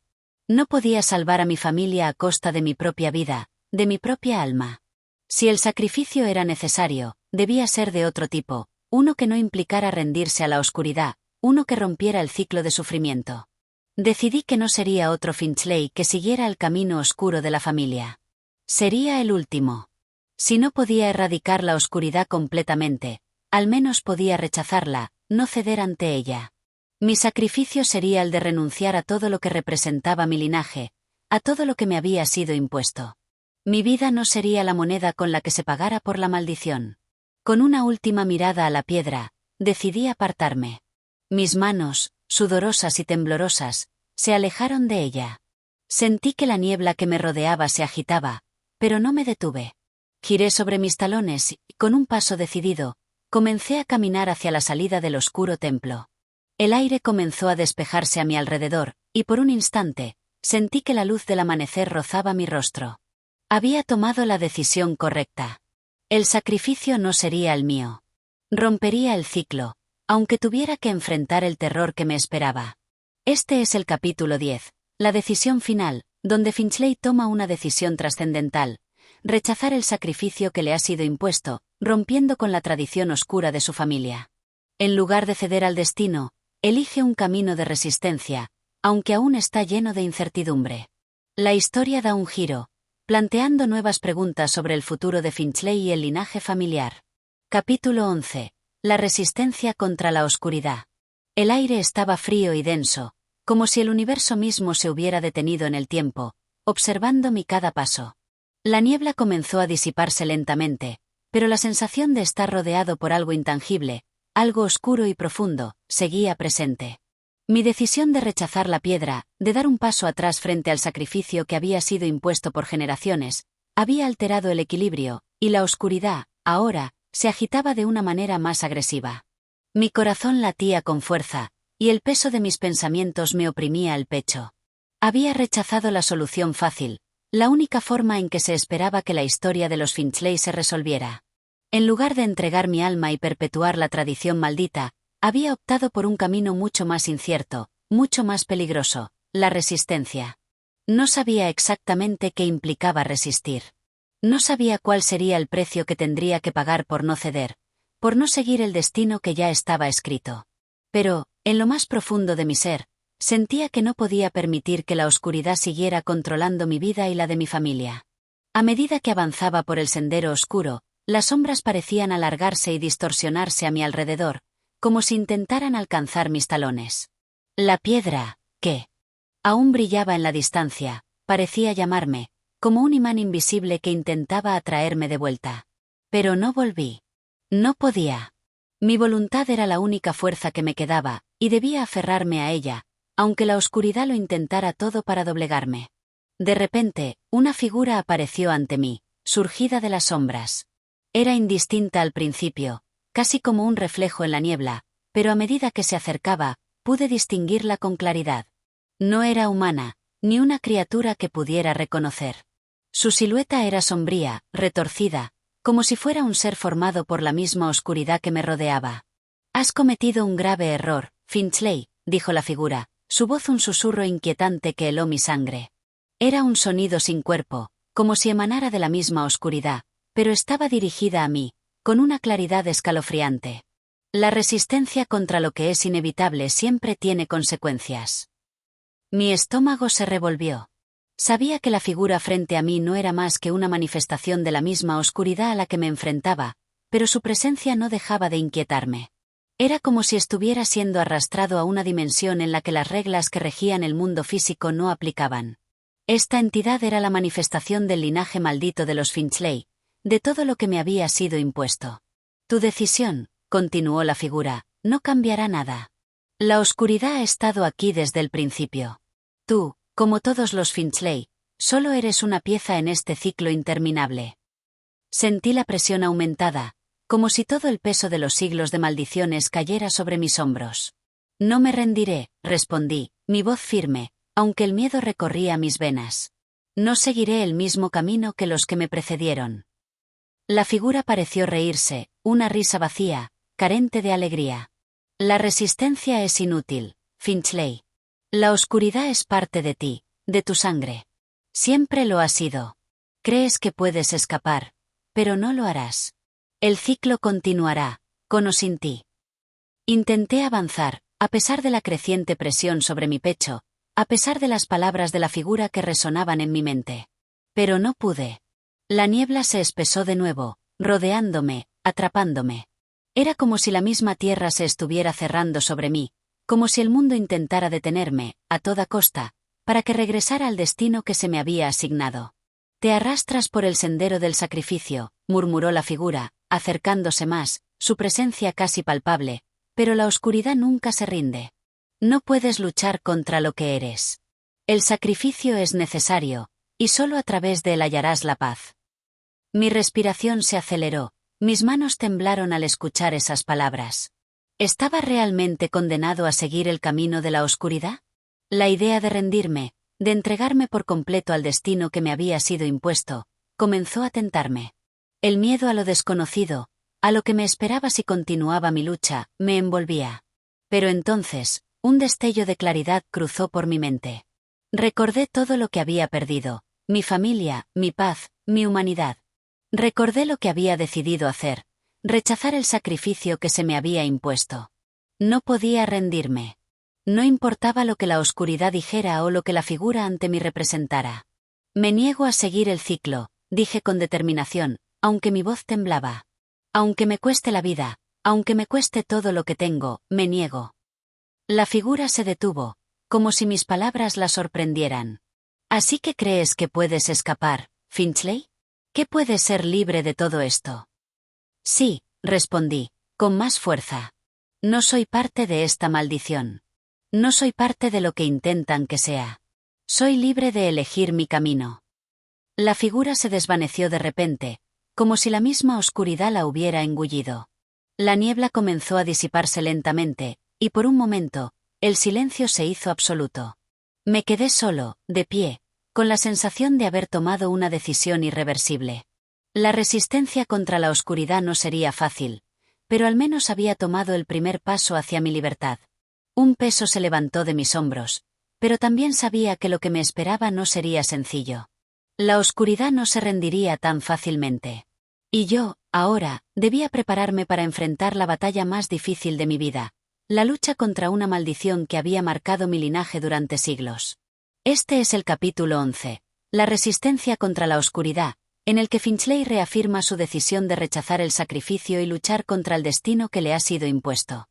No podía salvar a mi familia a costa de mi propia vida, de mi propia alma. Si el sacrificio era necesario, debía ser de otro tipo, uno que no implicara rendirse a la oscuridad, uno que rompiera el ciclo de sufrimiento. Decidí que no sería otro Finchley que siguiera el camino oscuro de la familia. Sería el último. Si no podía erradicar la oscuridad completamente, al menos podía rechazarla, no ceder ante ella. Mi sacrificio sería el de renunciar a todo lo que representaba mi linaje, a todo lo que me había sido impuesto. Mi vida no sería la moneda con la que se pagara por la maldición. Con una última mirada a la piedra, decidí apartarme. Mis manos, sudorosas y temblorosas, se alejaron de ella. Sentí que la niebla que me rodeaba se agitaba, pero no me detuve. Giré sobre mis talones y, con un paso decidido, comencé a caminar hacia la salida del oscuro templo. El aire comenzó a despejarse a mi alrededor, y por un instante, sentí que la luz del amanecer rozaba mi rostro. Había tomado la decisión correcta. El sacrificio no sería el mío. Rompería el ciclo, aunque tuviera que enfrentar el terror que me esperaba. Este es el capítulo 10, la decisión final, donde Finchley toma una decisión trascendental: rechazar el sacrificio que le ha sido impuesto, rompiendo con la tradición oscura de su familia. En lugar de ceder al destino, elige un camino de resistencia, aunque aún está lleno de incertidumbre. La historia da un giro, planteando nuevas preguntas sobre el futuro de Finchley y el linaje familiar. Capítulo 11. La resistencia contra la oscuridad. El aire estaba frío y denso, como si el universo mismo se hubiera detenido en el tiempo, observando mi cada paso. La niebla comenzó a disiparse lentamente, pero la sensación de estar rodeado por algo intangible, algo oscuro y profundo, seguía presente. Mi decisión de rechazar la piedra, de dar un paso atrás frente al sacrificio que había sido impuesto por generaciones, había alterado el equilibrio, y la oscuridad, ahora, se agitaba de una manera más agresiva. Mi corazón latía con fuerza, y el peso de mis pensamientos me oprimía el pecho. Había rechazado la solución fácil, la única forma en que se esperaba que la historia de los Finchley se resolviera. En lugar de entregar mi alma y perpetuar la tradición maldita, había optado por un camino mucho más incierto, mucho más peligroso: la resistencia. No sabía exactamente qué implicaba resistir. No sabía cuál sería el precio que tendría que pagar por no ceder, por no seguir el destino que ya estaba escrito. Pero, en lo más profundo de mi ser, sentía que no podía permitir que la oscuridad siguiera controlando mi vida y la de mi familia. A medida que avanzaba por el sendero oscuro, las sombras parecían alargarse y distorsionarse a mi alrededor, como si intentaran alcanzar mis talones. La piedra, que aún brillaba en la distancia, parecía llamarme, como un imán invisible que intentaba atraerme de vuelta. Pero no volví. No podía. Mi voluntad era la única fuerza que me quedaba, y debía aferrarme a ella, aunque la oscuridad lo intentara todo para doblegarme. De repente, una figura apareció ante mí, surgida de las sombras. Era indistinta al principio, casi como un reflejo en la niebla, pero a medida que se acercaba, pude distinguirla con claridad. No era humana, ni una criatura que pudiera reconocer. Su silueta era sombría, retorcida, como si fuera un ser formado por la misma oscuridad que me rodeaba. «Has cometido un grave error, Finchley», dijo la figura, su voz un susurro inquietante que heló mi sangre. Era un sonido sin cuerpo, como si emanara de la misma oscuridad, pero estaba dirigida a mí, con una claridad escalofriante. La resistencia contra lo que es inevitable siempre tiene consecuencias. Mi estómago se revolvió. Sabía que la figura frente a mí no era más que una manifestación de la misma oscuridad a la que me enfrentaba, pero su presencia no dejaba de inquietarme. Era como si estuviera siendo arrastrado a una dimensión en la que las reglas que regían el mundo físico no aplicaban. Esta entidad era la manifestación del linaje maldito de los Finchley, de todo lo que me había sido impuesto. Tu decisión, continuó la figura, no cambiará nada. La oscuridad ha estado aquí desde el principio. Tú, como todos los Finchley, solo eres una pieza en este ciclo interminable. Sentí la presión aumentada, como si todo el peso de los siglos de maldiciones cayera sobre mis hombros. No me rendiré, respondí, mi voz firme, aunque el miedo recorría mis venas. No seguiré el mismo camino que los que me precedieron. La figura pareció reírse, una risa vacía, carente de alegría. La resistencia es inútil, Finchley. La oscuridad es parte de ti, de tu sangre. Siempre lo ha sido. Crees que puedes escapar, pero no lo harás. El ciclo continuará, con o sin ti. Intenté avanzar, a pesar de la creciente presión sobre mi pecho, a pesar de las palabras de la figura que resonaban en mi mente. Pero no pude. La niebla se espesó de nuevo, rodeándome, atrapándome. Era como si la misma tierra se estuviera cerrando sobre mí, como si el mundo intentara detenerme, a toda costa, para que regresara al destino que se me había asignado. Te arrastras por el sendero del sacrificio, murmuró la figura, acercándose más, su presencia casi palpable, pero la oscuridad nunca se rinde. No puedes luchar contra lo que eres. El sacrificio es necesario, y solo a través de él hallarás la paz. Mi respiración se aceleró, mis manos temblaron al escuchar esas palabras. ¿Estaba realmente condenado a seguir el camino de la oscuridad? La idea de rendirme, de entregarme por completo al destino que me había sido impuesto, comenzó a tentarme. El miedo a lo desconocido, a lo que me esperaba si continuaba mi lucha, me envolvía. Pero entonces, un destello de claridad cruzó por mi mente. Recordé todo lo que había perdido, mi familia, mi paz, mi humanidad. Recordé lo que había decidido hacer, rechazar el sacrificio que se me había impuesto. No podía rendirme. No importaba lo que la oscuridad dijera o lo que la figura ante mí representara. Me niego a seguir el ciclo, dije con determinación, aunque mi voz temblaba. Aunque me cueste la vida, aunque me cueste todo lo que tengo, me niego. La figura se detuvo, como si mis palabras la sorprendieran. ¿Así que crees que puedes escapar, Finchley? ¿Que puedes ser libre de todo esto? Sí, respondí, con más fuerza. No soy parte de esta maldición. No soy parte de lo que intentan que sea. Soy libre de elegir mi camino. La figura se desvaneció de repente, como si la misma oscuridad la hubiera engullido. La niebla comenzó a disiparse lentamente, y por un momento, el silencio se hizo absoluto. Me quedé solo, de pie, con la sensación de haber tomado una decisión irreversible. La resistencia contra la oscuridad no sería fácil, pero al menos había tomado el primer paso hacia mi libertad. Un peso se levantó de mis hombros, pero también sabía que lo que me esperaba no sería sencillo. La oscuridad no se rendiría tan fácilmente. Y yo, ahora, debía prepararme para enfrentar la batalla más difícil de mi vida, la lucha contra una maldición que había marcado mi linaje durante siglos. Este es el capítulo 11, la resistencia contra la oscuridad, en el que Finchley reafirma su decisión de rechazar el sacrificio y luchar contra el destino que le ha sido impuesto.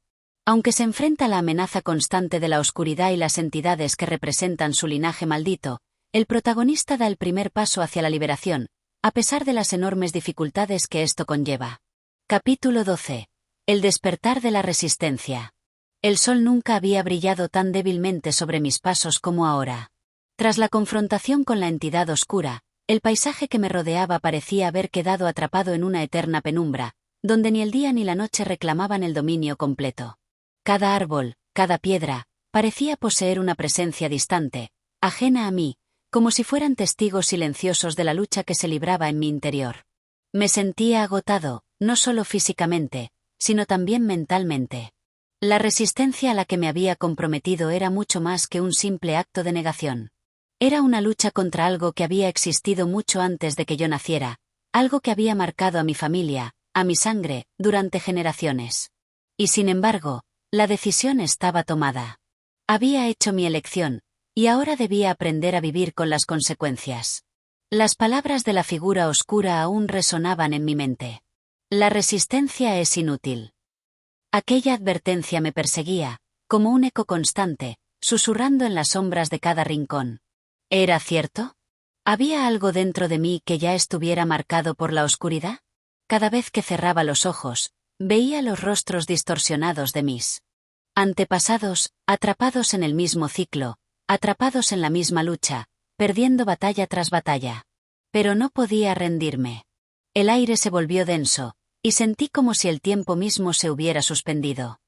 Aunque se enfrenta a la amenaza constante de la oscuridad y las entidades que representan su linaje maldito, el protagonista da el primer paso hacia la liberación, a pesar de las enormes dificultades que esto conlleva. Capítulo 12. El despertar de la resistencia. El sol nunca había brillado tan débilmente sobre mis pasos como ahora. Tras la confrontación con la entidad oscura, el paisaje que me rodeaba parecía haber quedado atrapado en una eterna penumbra, donde ni el día ni la noche reclamaban el dominio completo. Cada árbol, cada piedra, parecía poseer una presencia distante, ajena a mí, como si fueran testigos silenciosos de la lucha que se libraba en mi interior. Me sentía agotado, no solo físicamente, sino también mentalmente. La resistencia a la que me había comprometido era mucho más que un simple acto de negación. Era una lucha contra algo que había existido mucho antes de que yo naciera, algo que había marcado a mi familia, a mi sangre, durante generaciones. Y sin embargo, la decisión estaba tomada. Había hecho mi elección, y ahora debía aprender a vivir con las consecuencias. Las palabras de la figura oscura aún resonaban en mi mente. La resistencia es inútil. Aquella advertencia me perseguía, como un eco constante, susurrando en las sombras de cada rincón. ¿Era cierto? ¿Había algo dentro de mí que ya estuviera marcado por la oscuridad? Cada vez que cerraba los ojos, veía los rostros distorsionados de mis antepasados, atrapados en el mismo ciclo, atrapados en la misma lucha, perdiendo batalla tras batalla. Pero no podía rendirme. El aire se volvió denso, y sentí como si el tiempo mismo se hubiera suspendido.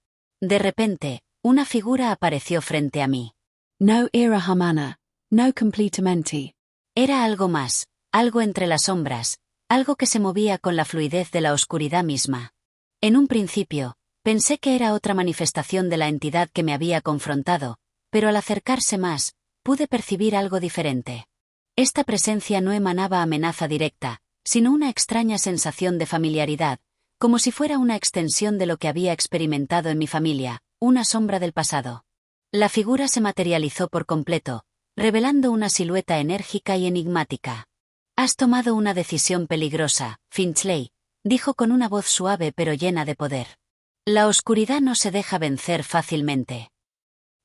De repente, una figura apareció frente a mí. No era humana, no completamente. Era algo más, algo entre las sombras, algo que se movía con la fluidez de la oscuridad misma. En un principio, pensé que era otra manifestación de la entidad que me había confrontado, pero al acercarse más, pude percibir algo diferente. Esta presencia no emanaba amenaza directa, sino una extraña sensación de familiaridad, como si fuera una extensión de lo que había experimentado en mi familia, una sombra del pasado. La figura se materializó por completo, revelando una silueta enérgica y enigmática. «Has tomado una decisión peligrosa, Finchley», dijo con una voz suave pero llena de poder. «La oscuridad no se deja vencer fácilmente».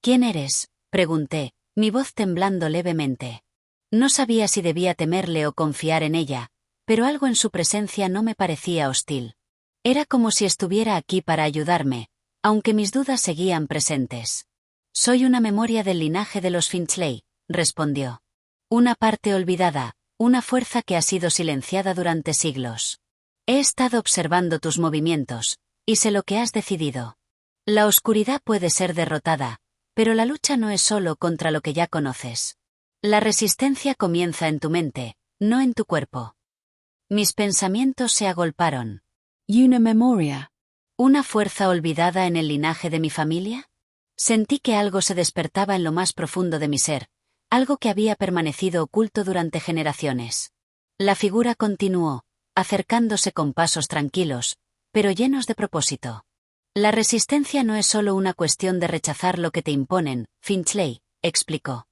«¿Quién eres?», pregunté, mi voz temblando levemente. No sabía si debía temerle o confiar en ella, pero algo en su presencia no me parecía hostil. Era como si estuviera aquí para ayudarme, aunque mis dudas seguían presentes. «Soy una memoria del linaje de los Finchley», respondió. «Una parte olvidada, una fuerza que ha sido silenciada durante siglos. He estado observando tus movimientos, y sé lo que has decidido. La oscuridad puede ser derrotada, pero la lucha no es solo contra lo que ya conoces. La resistencia comienza en tu mente, no en tu cuerpo». Mis pensamientos se agolparon. Una memoria. ¿Una fuerza olvidada en el linaje de mi familia? Sentí que algo se despertaba en lo más profundo de mi ser, algo que había permanecido oculto durante generaciones. La figura continuó, acercándose con pasos tranquilos, pero llenos de propósito. «La resistencia no es solo una cuestión de rechazar lo que te imponen, Finchley», explicó.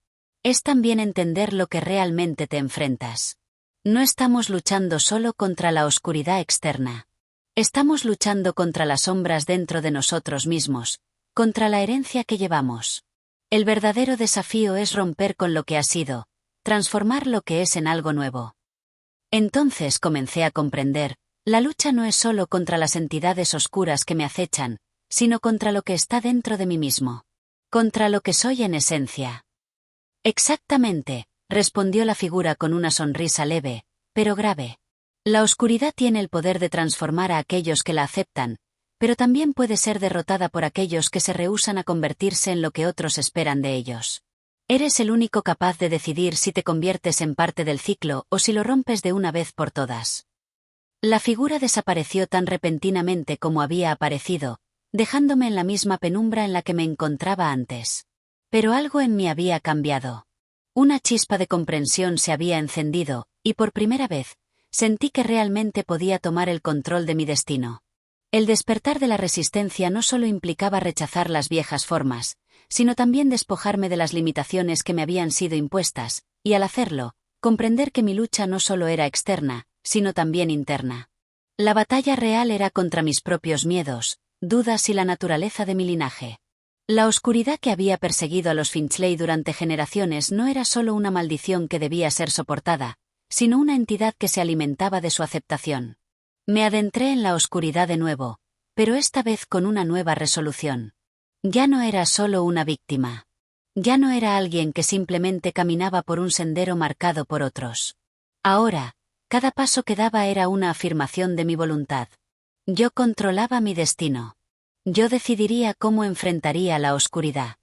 «Es también entender lo que realmente te enfrentas. No estamos luchando solo contra la oscuridad externa. Estamos luchando contra las sombras dentro de nosotros mismos, contra la herencia que llevamos. El verdadero desafío es romper con lo que ha sido, transformar lo que es en algo nuevo». Entonces comencé a comprender, la lucha no es solo contra las entidades oscuras que me acechan, sino contra lo que está dentro de mí mismo. Contra lo que soy en esencia. «Exactamente», respondió la figura con una sonrisa leve, pero grave. «La oscuridad tiene el poder de transformar a aquellos que la aceptan, pero también puede ser derrotada por aquellos que se rehúsan a convertirse en lo que otros esperan de ellos. Eres el único capaz de decidir si te conviertes en parte del ciclo o si lo rompes de una vez por todas». La figura desapareció tan repentinamente como había aparecido, dejándome en la misma penumbra en la que me encontraba antes. Pero algo en mí había cambiado. Una chispa de comprensión se había encendido, y por primera vez, sentí que realmente podía tomar el control de mi destino. El despertar de la resistencia no solo implicaba rechazar las viejas formas, sino también despojarme de las limitaciones que me habían sido impuestas, y al hacerlo, comprender que mi lucha no solo era externa, sino también interna. La batalla real era contra mis propios miedos, dudas y la naturaleza de mi linaje. La oscuridad que había perseguido a los Finchley durante generaciones no era solo una maldición que debía ser soportada, sino una entidad que se alimentaba de su aceptación. Me adentré en la oscuridad de nuevo, pero esta vez con una nueva resolución. Ya no era solo una víctima. Ya no era alguien que simplemente caminaba por un sendero marcado por otros. Ahora, cada paso que daba era una afirmación de mi voluntad. Yo controlaba mi destino. Yo decidiría cómo enfrentaría la oscuridad.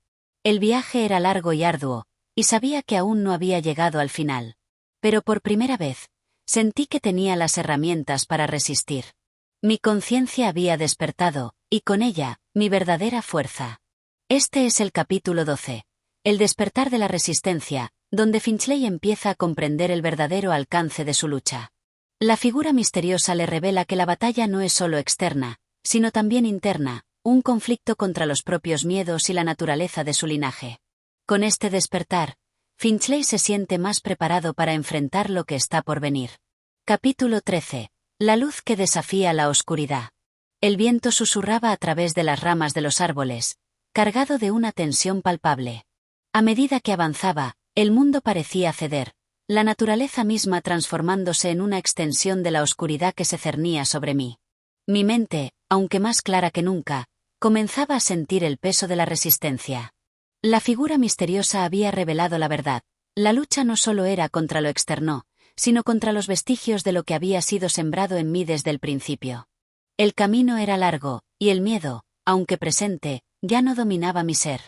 El viaje era largo y arduo, y sabía que aún no había llegado al final. Pero por primera vez, sentí que tenía las herramientas para resistir. Mi conciencia había despertado, y con ella, mi verdadera fuerza. Este es el capítulo 12. El despertar de la resistencia, donde Finchley empieza a comprender el verdadero alcance de su lucha. La figura misteriosa le revela que la batalla no es solo externa, sino también interna, un conflicto contra los propios miedos y la naturaleza de su linaje. Con este despertar, Finchley se siente más preparado para enfrentar lo que está por venir. Capítulo 13. La luz que desafía la oscuridad. El viento susurraba a través de las ramas de los árboles, cargado de una tensión palpable. A medida que avanzaba, el mundo parecía ceder, la naturaleza misma transformándose en una extensión de la oscuridad que se cernía sobre mí. Mi mente, aunque más clara que nunca, comenzaba a sentir el peso de la resistencia. La figura misteriosa había revelado la verdad. La lucha no solo era contra lo externo, sino contra los vestigios de lo que había sido sembrado en mí desde el principio. El camino era largo, y el miedo, aunque presente, ya no dominaba mi ser.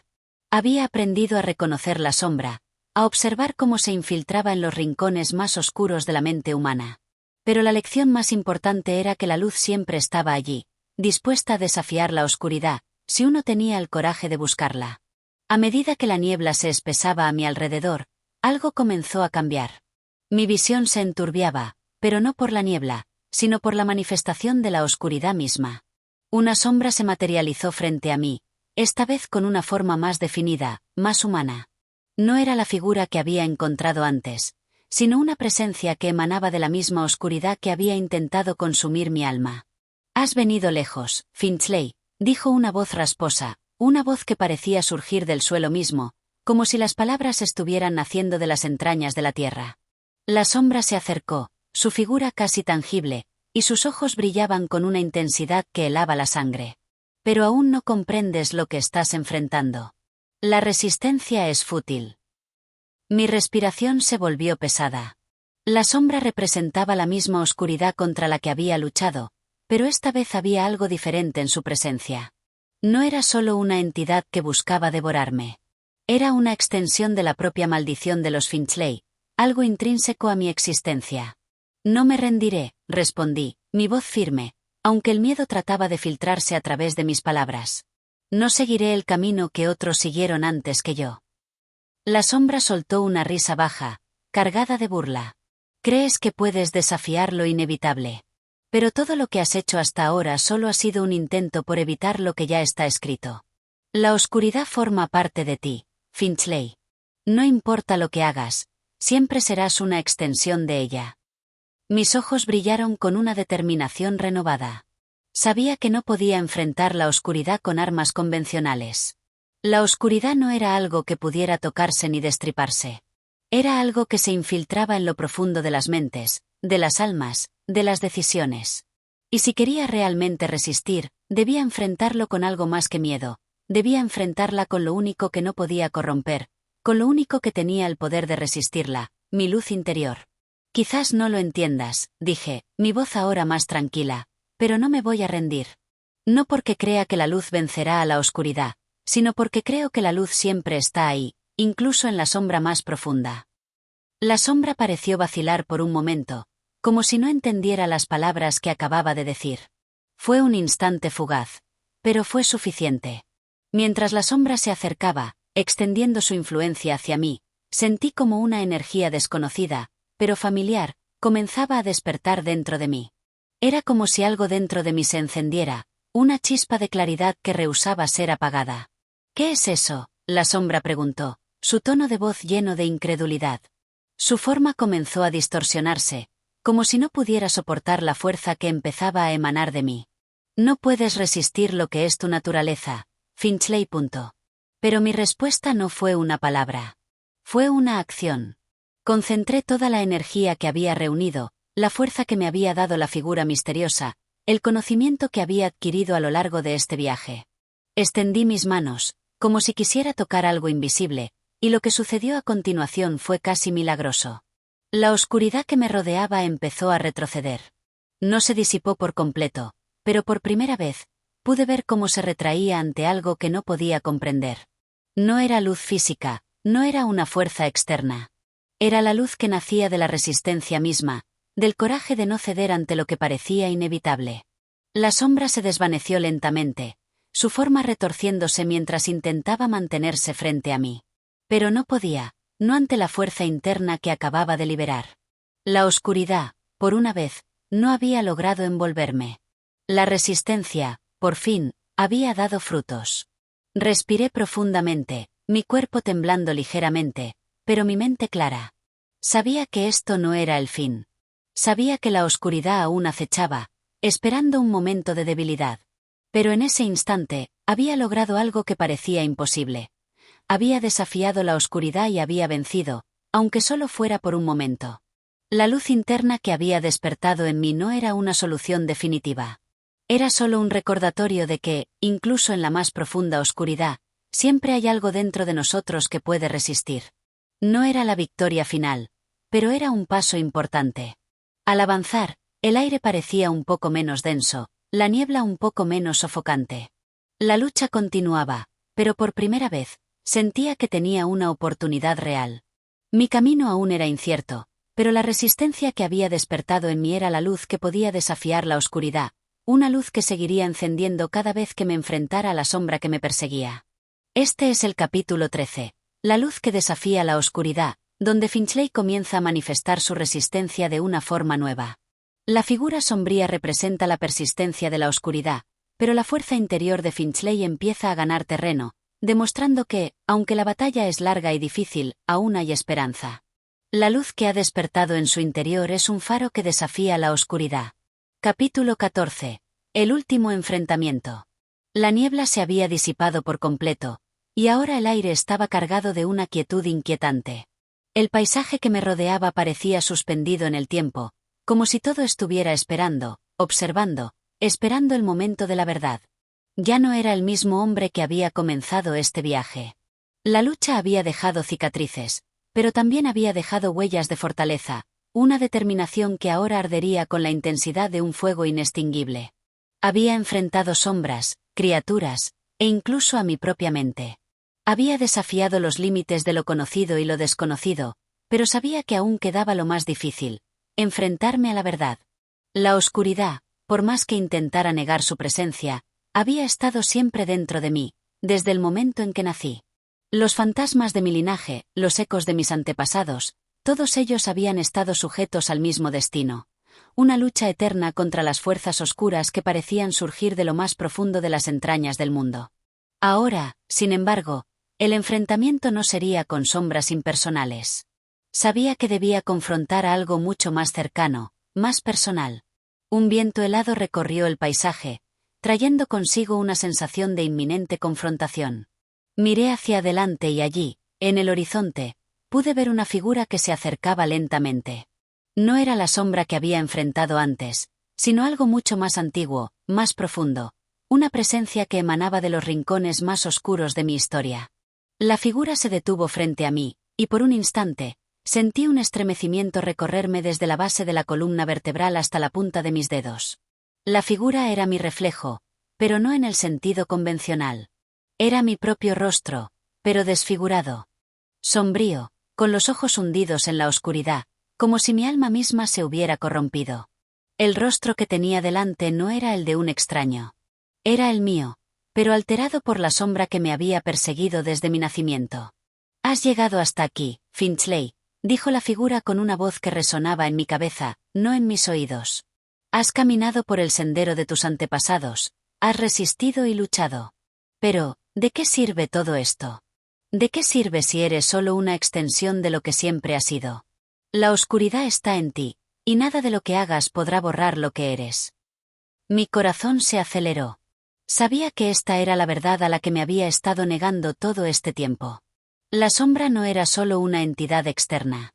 Había aprendido a reconocer la sombra, a observar cómo se infiltraba en los rincones más oscuros de la mente humana. Pero la lección más importante era que la luz siempre estaba allí, dispuesta a desafiar la oscuridad, si uno tenía el coraje de buscarla. A medida que la niebla se espesaba a mi alrededor, algo comenzó a cambiar. Mi visión se enturbiaba, pero no por la niebla, sino por la manifestación de la oscuridad misma. Una sombra se materializó frente a mí, esta vez con una forma más definida, más humana. No era la figura que había encontrado antes, sino una presencia que emanaba de la misma oscuridad que había intentado consumir mi alma. «Has venido lejos, Finchley», dijo una voz rasposa, una voz que parecía surgir del suelo mismo, como si las palabras estuvieran naciendo de las entrañas de la tierra. La sombra se acercó, su figura casi tangible, y sus ojos brillaban con una intensidad que helaba la sangre. «Pero aún no comprendes lo que estás enfrentando. La resistencia es fútil». Mi respiración se volvió pesada. La sombra representaba la misma oscuridad contra la que había luchado, pero esta vez había algo diferente en su presencia. No era solo una entidad que buscaba devorarme. Era una extensión de la propia maldición de los Finchley, algo intrínseco a mi existencia. «No me rendiré», respondí, mi voz firme, aunque el miedo trataba de filtrarse a través de mis palabras. «No seguiré el camino que otros siguieron antes que yo». La sombra soltó una risa baja, cargada de burla. «Crees que puedes desafiar lo inevitable. Pero todo lo que has hecho hasta ahora solo ha sido un intento por evitar lo que ya está escrito. La oscuridad forma parte de ti, Finchley. No importa lo que hagas, siempre serás una extensión de ella». Mis ojos brillaron con una determinación renovada. Sabía que no podía enfrentar la oscuridad con armas convencionales. La oscuridad no era algo que pudiera tocarse ni destriparse. Era algo que se infiltraba en lo profundo de las mentes, de las almas, de las decisiones. Y si quería realmente resistir, debía enfrentarlo con algo más que miedo, debía enfrentarla con lo único que no podía corromper, con lo único que tenía el poder de resistirla, mi luz interior. «Quizás no lo entiendas», dije, mi voz ahora más tranquila, «pero no me voy a rendir. No porque crea que la luz vencerá a la oscuridad, sino porque creo que la luz siempre está ahí, incluso en la sombra más profunda». La sombra pareció vacilar por un momento, como si no entendiera las palabras que acababa de decir. Fue un instante fugaz, pero fue suficiente. Mientras la sombra se acercaba, extendiendo su influencia hacia mí, sentí como una energía desconocida, pero familiar, comenzaba a despertar dentro de mí. Era como si algo dentro de mí se encendiera, una chispa de claridad que rehusaba ser apagada. «¿Qué es eso?», la sombra preguntó, su tono de voz lleno de incredulidad. Su forma comenzó a distorsionarse, como si no pudiera soportar la fuerza que empezaba a emanar de mí. «No puedes resistir lo que es tu naturaleza, Finchley». Pero mi respuesta no fue una palabra. Fue una acción. Concentré toda la energía que había reunido, la fuerza que me había dado la figura misteriosa, el conocimiento que había adquirido a lo largo de este viaje. Extendí mis manos, como si quisiera tocar algo invisible, y lo que sucedió a continuación fue casi milagroso. La oscuridad que me rodeaba empezó a retroceder. No se disipó por completo, pero por primera vez, pude ver cómo se retraía ante algo que no podía comprender. No era luz física, no era una fuerza externa. Era la luz que nacía de la resistencia misma, del coraje de no ceder ante lo que parecía inevitable. La sombra se desvaneció lentamente, su forma retorciéndose mientras intentaba mantenerse frente a mí. Pero no podía, no ante la fuerza interna que acababa de liberar. La oscuridad, por una vez, no había logrado envolverme. La resistencia, por fin, había dado frutos. Respiré profundamente, mi cuerpo temblando ligeramente, pero mi mente clara. Sabía que esto no era el fin. Sabía que la oscuridad aún acechaba, esperando un momento de debilidad. Pero en ese instante, había logrado algo que parecía imposible. Había desafiado la oscuridad y había vencido, aunque solo fuera por un momento. La luz interna que había despertado en mí no era una solución definitiva. Era solo un recordatorio de que, incluso en la más profunda oscuridad, siempre hay algo dentro de nosotros que puede resistir. No era la victoria final, pero era un paso importante. Al avanzar, el aire parecía un poco menos denso, la niebla un poco menos sofocante. La lucha continuaba, pero por primera vez, sentía que tenía una oportunidad real. Mi camino aún era incierto, pero la resistencia que había despertado en mí era la luz que podía desafiar la oscuridad, una luz que seguiría encendiendo cada vez que me enfrentara a la sombra que me perseguía. Este es el capítulo 13. La luz que desafía la oscuridad, donde Finchley comienza a manifestar su resistencia de una forma nueva. La figura sombría representa la persistencia de la oscuridad, pero la fuerza interior de Finchley empieza a ganar terreno, demostrando que, aunque la batalla es larga y difícil, aún hay esperanza. La luz que ha despertado en su interior es un faro que desafía la oscuridad. Capítulo 14. El último enfrentamiento. La niebla se había disipado por completo, y ahora el aire estaba cargado de una quietud inquietante. El paisaje que me rodeaba parecía suspendido en el tiempo, como si todo estuviera esperando, observando, esperando el momento de la verdad. Ya no era el mismo hombre que había comenzado este viaje. La lucha había dejado cicatrices, pero también había dejado huellas de fortaleza, una determinación que ahora ardería con la intensidad de un fuego inextinguible. Había enfrentado sombras, criaturas, e incluso a mi propia mente. Había desafiado los límites de lo conocido y lo desconocido, pero sabía que aún quedaba lo más difícil: enfrentarme a la verdad. La oscuridad, por más que intentara negar su presencia, había estado siempre dentro de mí, desde el momento en que nací. Los fantasmas de mi linaje, los ecos de mis antepasados, todos ellos habían estado sujetos al mismo destino: una lucha eterna contra las fuerzas oscuras que parecían surgir de lo más profundo de las entrañas del mundo. Ahora, sin embargo, el enfrentamiento no sería con sombras impersonales. Sabía que debía confrontar a algo mucho más cercano, más personal. Un viento helado recorrió el paisaje, trayendo consigo una sensación de inminente confrontación. Miré hacia adelante y allí, en el horizonte, pude ver una figura que se acercaba lentamente. No era la sombra que había enfrentado antes, sino algo mucho más antiguo, más profundo, una presencia que emanaba de los rincones más oscuros de mi historia. La figura se detuvo frente a mí, y por un instante, sentí un estremecimiento recorrerme desde la base de la columna vertebral hasta la punta de mis dedos. La figura era mi reflejo, pero no en el sentido convencional. Era mi propio rostro, pero desfigurado. Sombrío, con los ojos hundidos en la oscuridad, como si mi alma misma se hubiera corrompido. El rostro que tenía delante no era el de un extraño. Era el mío, pero alterado por la sombra que me había perseguido desde mi nacimiento. «Has llegado hasta aquí, Finchley», dijo la figura con una voz que resonaba en mi cabeza, no en mis oídos. «Has caminado por el sendero de tus antepasados, has resistido y luchado. Pero, ¿de qué sirve todo esto? ¿De qué sirve si eres solo una extensión de lo que siempre has sido? La oscuridad está en ti, y nada de lo que hagas podrá borrar lo que eres». Mi corazón se aceleró. Sabía que esta era la verdad a la que me había estado negando todo este tiempo. La sombra no era solo una entidad externa.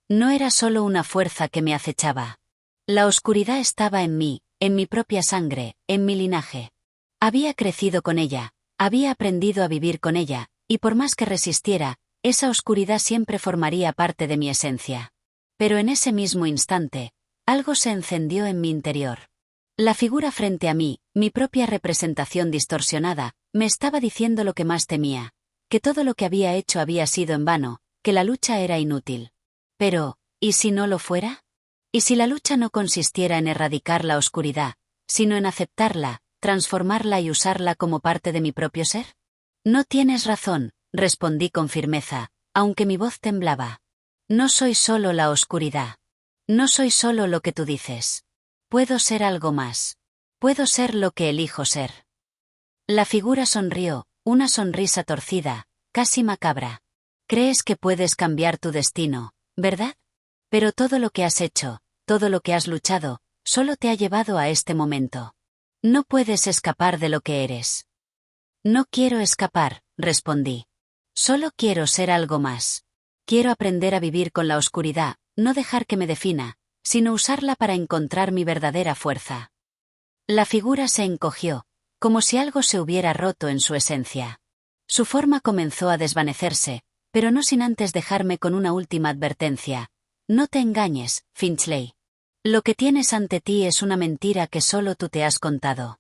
No era solo una fuerza que me acechaba. La oscuridad estaba en mí, en mi propia sangre, en mi linaje. Había crecido con ella, había aprendido a vivir con ella, y por más que resistiera, esa oscuridad siempre formaría parte de mi esencia. Pero en ese mismo instante, algo se encendió en mi interior. La figura frente a mí, mi propia representación distorsionada, me estaba diciendo lo que más temía: que todo lo que había hecho había sido en vano, que la lucha era inútil. Pero, ¿y si no lo fuera? ¿Y si la lucha no consistiera en erradicar la oscuridad, sino en aceptarla, transformarla y usarla como parte de mi propio ser? No tienes razón, respondí con firmeza, aunque mi voz temblaba. No soy solo la oscuridad. No soy solo lo que tú dices. Puedo ser algo más. Puedo ser lo que elijo ser. La figura sonrió, una sonrisa torcida, casi macabra. Crees que puedes cambiar tu destino, ¿verdad? Pero todo lo que has hecho, todo lo que has luchado, solo te ha llevado a este momento. No puedes escapar de lo que eres. No quiero escapar, respondí. Solo quiero ser algo más. Quiero aprender a vivir con la oscuridad, no dejar que me defina, sino usarla para encontrar mi verdadera fuerza. La figura se encogió, como si algo se hubiera roto en su esencia. Su forma comenzó a desvanecerse, pero no sin antes dejarme con una última advertencia: no te engañes, Finchley. Lo que tienes ante ti es una mentira que solo tú te has contado.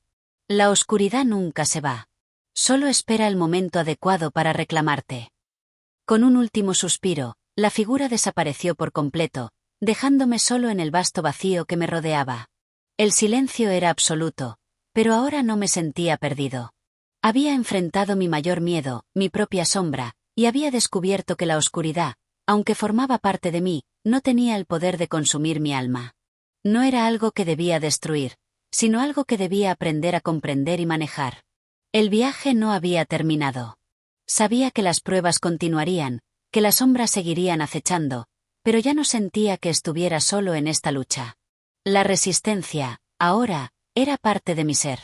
La oscuridad nunca se va. Solo espera el momento adecuado para reclamarte. Con un último suspiro, la figura desapareció por completo, dejándome solo en el vasto vacío que me rodeaba. El silencio era absoluto, pero ahora no me sentía perdido. Había enfrentado mi mayor miedo, mi propia sombra, y había descubierto que la oscuridad, aunque formaba parte de mí, no tenía el poder de consumir mi alma. No era algo que debía destruir, sino algo que debía aprender a comprender y manejar. El viaje no había terminado. Sabía que las pruebas continuarían, que las sombras seguirían acechando, pero ya no sentía que estuviera solo en esta lucha. La resistencia, ahora, era parte de mi ser.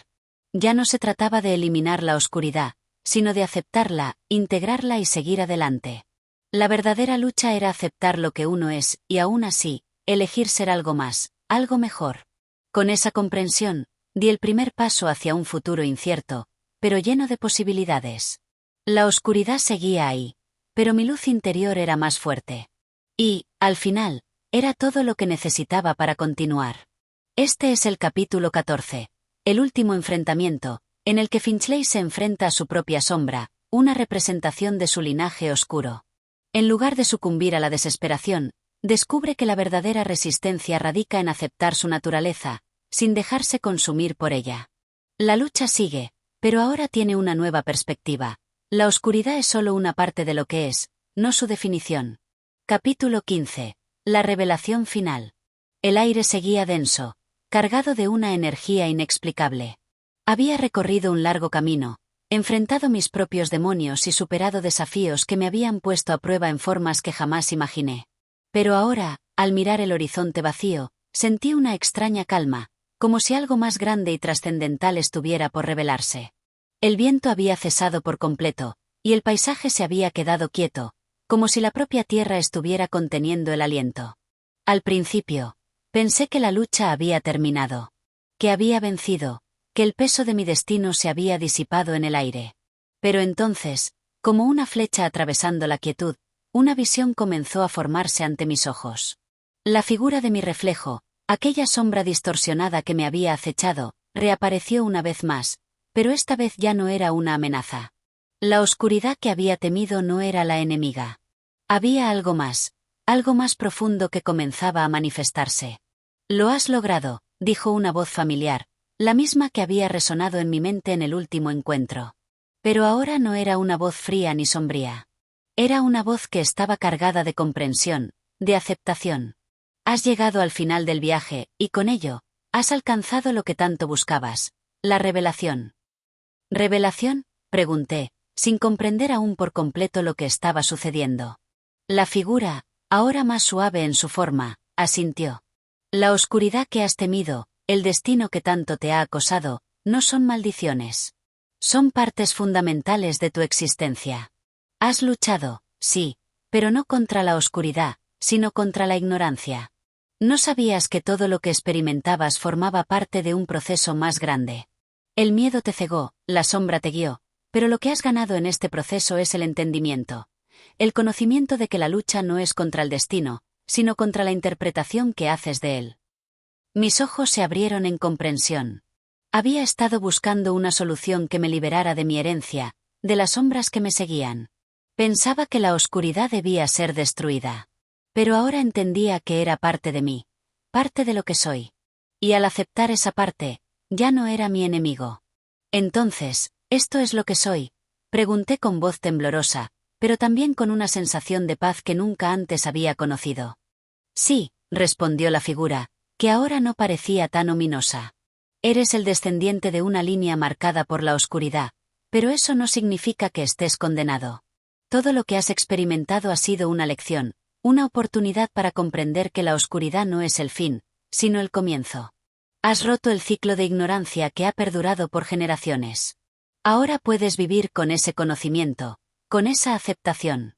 Ya no se trataba de eliminar la oscuridad, sino de aceptarla, integrarla y seguir adelante. La verdadera lucha era aceptar lo que uno es, y aún así, elegir ser algo más, algo mejor. Con esa comprensión, di el primer paso hacia un futuro incierto, pero lleno de posibilidades. La oscuridad seguía ahí, pero mi luz interior era más fuerte. Y, al final, era todo lo que necesitaba para continuar. Este es el capítulo 14, el último enfrentamiento, en el que Finchley se enfrenta a su propia sombra, una representación de su linaje oscuro. En lugar de sucumbir a la desesperación, descubre que la verdadera resistencia radica en aceptar su naturaleza, sin dejarse consumir por ella. La lucha sigue, pero ahora tiene una nueva perspectiva. La oscuridad es solo una parte de lo que es, no su definición. Capítulo 15. La revelación final. El aire seguía denso, cargado de una energía inexplicable. Había recorrido un largo camino, enfrentado mis propios demonios y superado desafíos que me habían puesto a prueba en formas que jamás imaginé. Pero ahora, al mirar el horizonte vacío, sentí una extraña calma, como si algo más grande y trascendental estuviera por revelarse. El viento había cesado por completo, y el paisaje se había quedado quieto, como si la propia tierra estuviera conteniendo el aliento. Al principio, pensé que la lucha había terminado, que había vencido, que el peso de mi destino se había disipado en el aire. Pero entonces, como una flecha atravesando la quietud, una visión comenzó a formarse ante mis ojos. La figura de mi reflejo, aquella sombra distorsionada que me había acechado, reapareció una vez más, pero esta vez ya no era una amenaza. La oscuridad que había temido no era la enemiga. Había algo más profundo que comenzaba a manifestarse. «Lo has logrado», dijo una voz familiar, la misma que había resonado en mi mente en el último encuentro. Pero ahora no era una voz fría ni sombría. Era una voz que estaba cargada de comprensión, de aceptación. «Has llegado al final del viaje, y con ello, has alcanzado lo que tanto buscabas, la revelación». «¿Revelación?», pregunté, sin comprender aún por completo lo que estaba sucediendo. La figura, ahora más suave en su forma, asintió. «La oscuridad que has temido, el destino que tanto te ha acosado, no son maldiciones. Son partes fundamentales de tu existencia. Has luchado, sí, pero no contra la oscuridad, sino contra la ignorancia. No sabías que todo lo que experimentabas formaba parte de un proceso más grande. El miedo te cegó, la sombra te guió, pero lo que has ganado en este proceso es el entendimiento. El conocimiento de que la lucha no es contra el destino, sino contra la interpretación que haces de él». Mis ojos se abrieron en comprensión. Había estado buscando una solución que me liberara de mi herencia, de las sombras que me seguían. Pensaba que la oscuridad debía ser destruida. Pero ahora entendía que era parte de mí, parte de lo que soy. Y al aceptar esa parte, ya no era mi enemigo. «Entonces, ¿esto es lo que soy?», pregunté con voz temblorosa, pero también con una sensación de paz que nunca antes había conocido. «Sí», respondió la figura, que ahora no parecía tan ominosa. «Eres el descendiente de una línea marcada por la oscuridad, pero eso no significa que estés condenado. Todo lo que has experimentado ha sido una lección, una oportunidad para comprender que la oscuridad no es el fin, sino el comienzo. Has roto el ciclo de ignorancia que ha perdurado por generaciones. Ahora puedes vivir con ese conocimiento, con esa aceptación».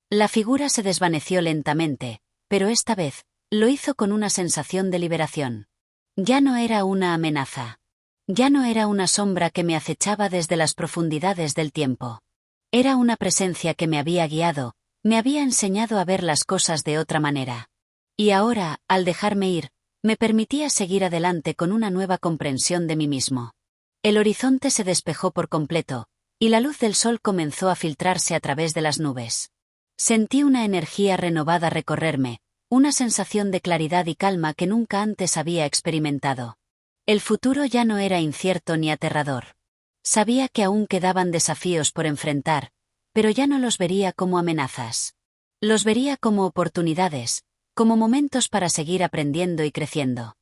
La figura se desvaneció lentamente, pero esta vez, lo hizo con una sensación de liberación. Ya no era una amenaza. Ya no era una sombra que me acechaba desde las profundidades del tiempo. Era una presencia que me había guiado, me había enseñado a ver las cosas de otra manera. Y ahora, al dejarme ir, me permitía seguir adelante con una nueva comprensión de mí mismo. El horizonte se despejó por completo, y la luz del sol comenzó a filtrarse a través de las nubes. Sentí una energía renovada recorrerme, una sensación de claridad y calma que nunca antes había experimentado. El futuro ya no era incierto ni aterrador. Sabía que aún quedaban desafíos por enfrentar, pero ya no los vería como amenazas. Los vería como oportunidades, como momentos para seguir aprendiendo y creciendo.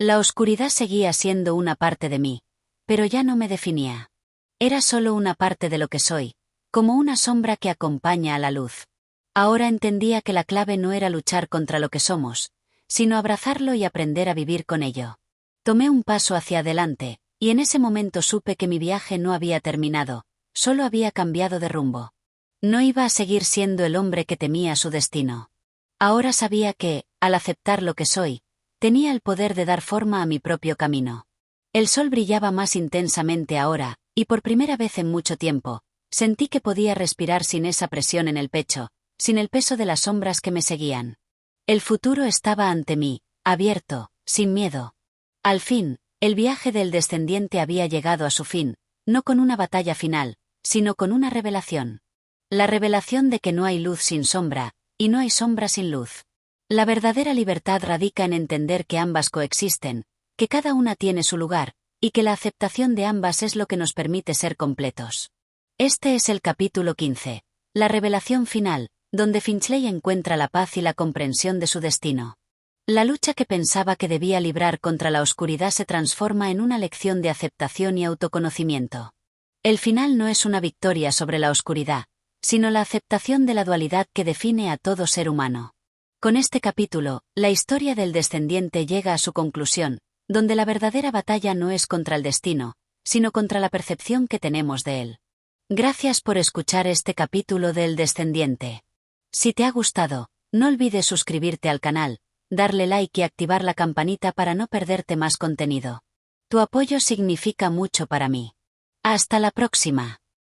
La oscuridad seguía siendo una parte de mí, pero ya no me definía. Era solo una parte de lo que soy, como una sombra que acompaña a la luz. Ahora entendía que la clave no era luchar contra lo que somos, sino abrazarlo y aprender a vivir con ello. Tomé un paso hacia adelante, y en ese momento supe que mi viaje no había terminado, solo había cambiado de rumbo. No iba a seguir siendo el hombre que temía su destino. Ahora sabía que, al aceptar lo que soy, tenía el poder de dar forma a mi propio camino. El sol brillaba más intensamente ahora, y por primera vez en mucho tiempo, sentí que podía respirar sin esa presión en el pecho, sin el peso de las sombras que me seguían. El futuro estaba ante mí, abierto, sin miedo. Al fin, el viaje del descendiente había llegado a su fin, no con una batalla final, sino con una revelación. La revelación de que no hay luz sin sombra, y no hay sombra sin luz. La verdadera libertad radica en entender que ambas coexisten, que cada una tiene su lugar, y que la aceptación de ambas es lo que nos permite ser completos. Este es el capítulo 15, la revelación final, donde Finchley encuentra la paz y la comprensión de su destino. La lucha que pensaba que debía librar contra la oscuridad se transforma en una lección de aceptación y autoconocimiento. El final no es una victoria sobre la oscuridad, sino la aceptación de la dualidad que define a todo ser humano. Con este capítulo, la historia del descendiente llega a su conclusión, donde la verdadera batalla no es contra el destino, sino contra la percepción que tenemos de él. Gracias por escuchar este capítulo del descendiente. Si te ha gustado, no olvides suscribirte al canal, darle like y activar la campanita para no perderte más contenido. Tu apoyo significa mucho para mí. Hasta la próxima.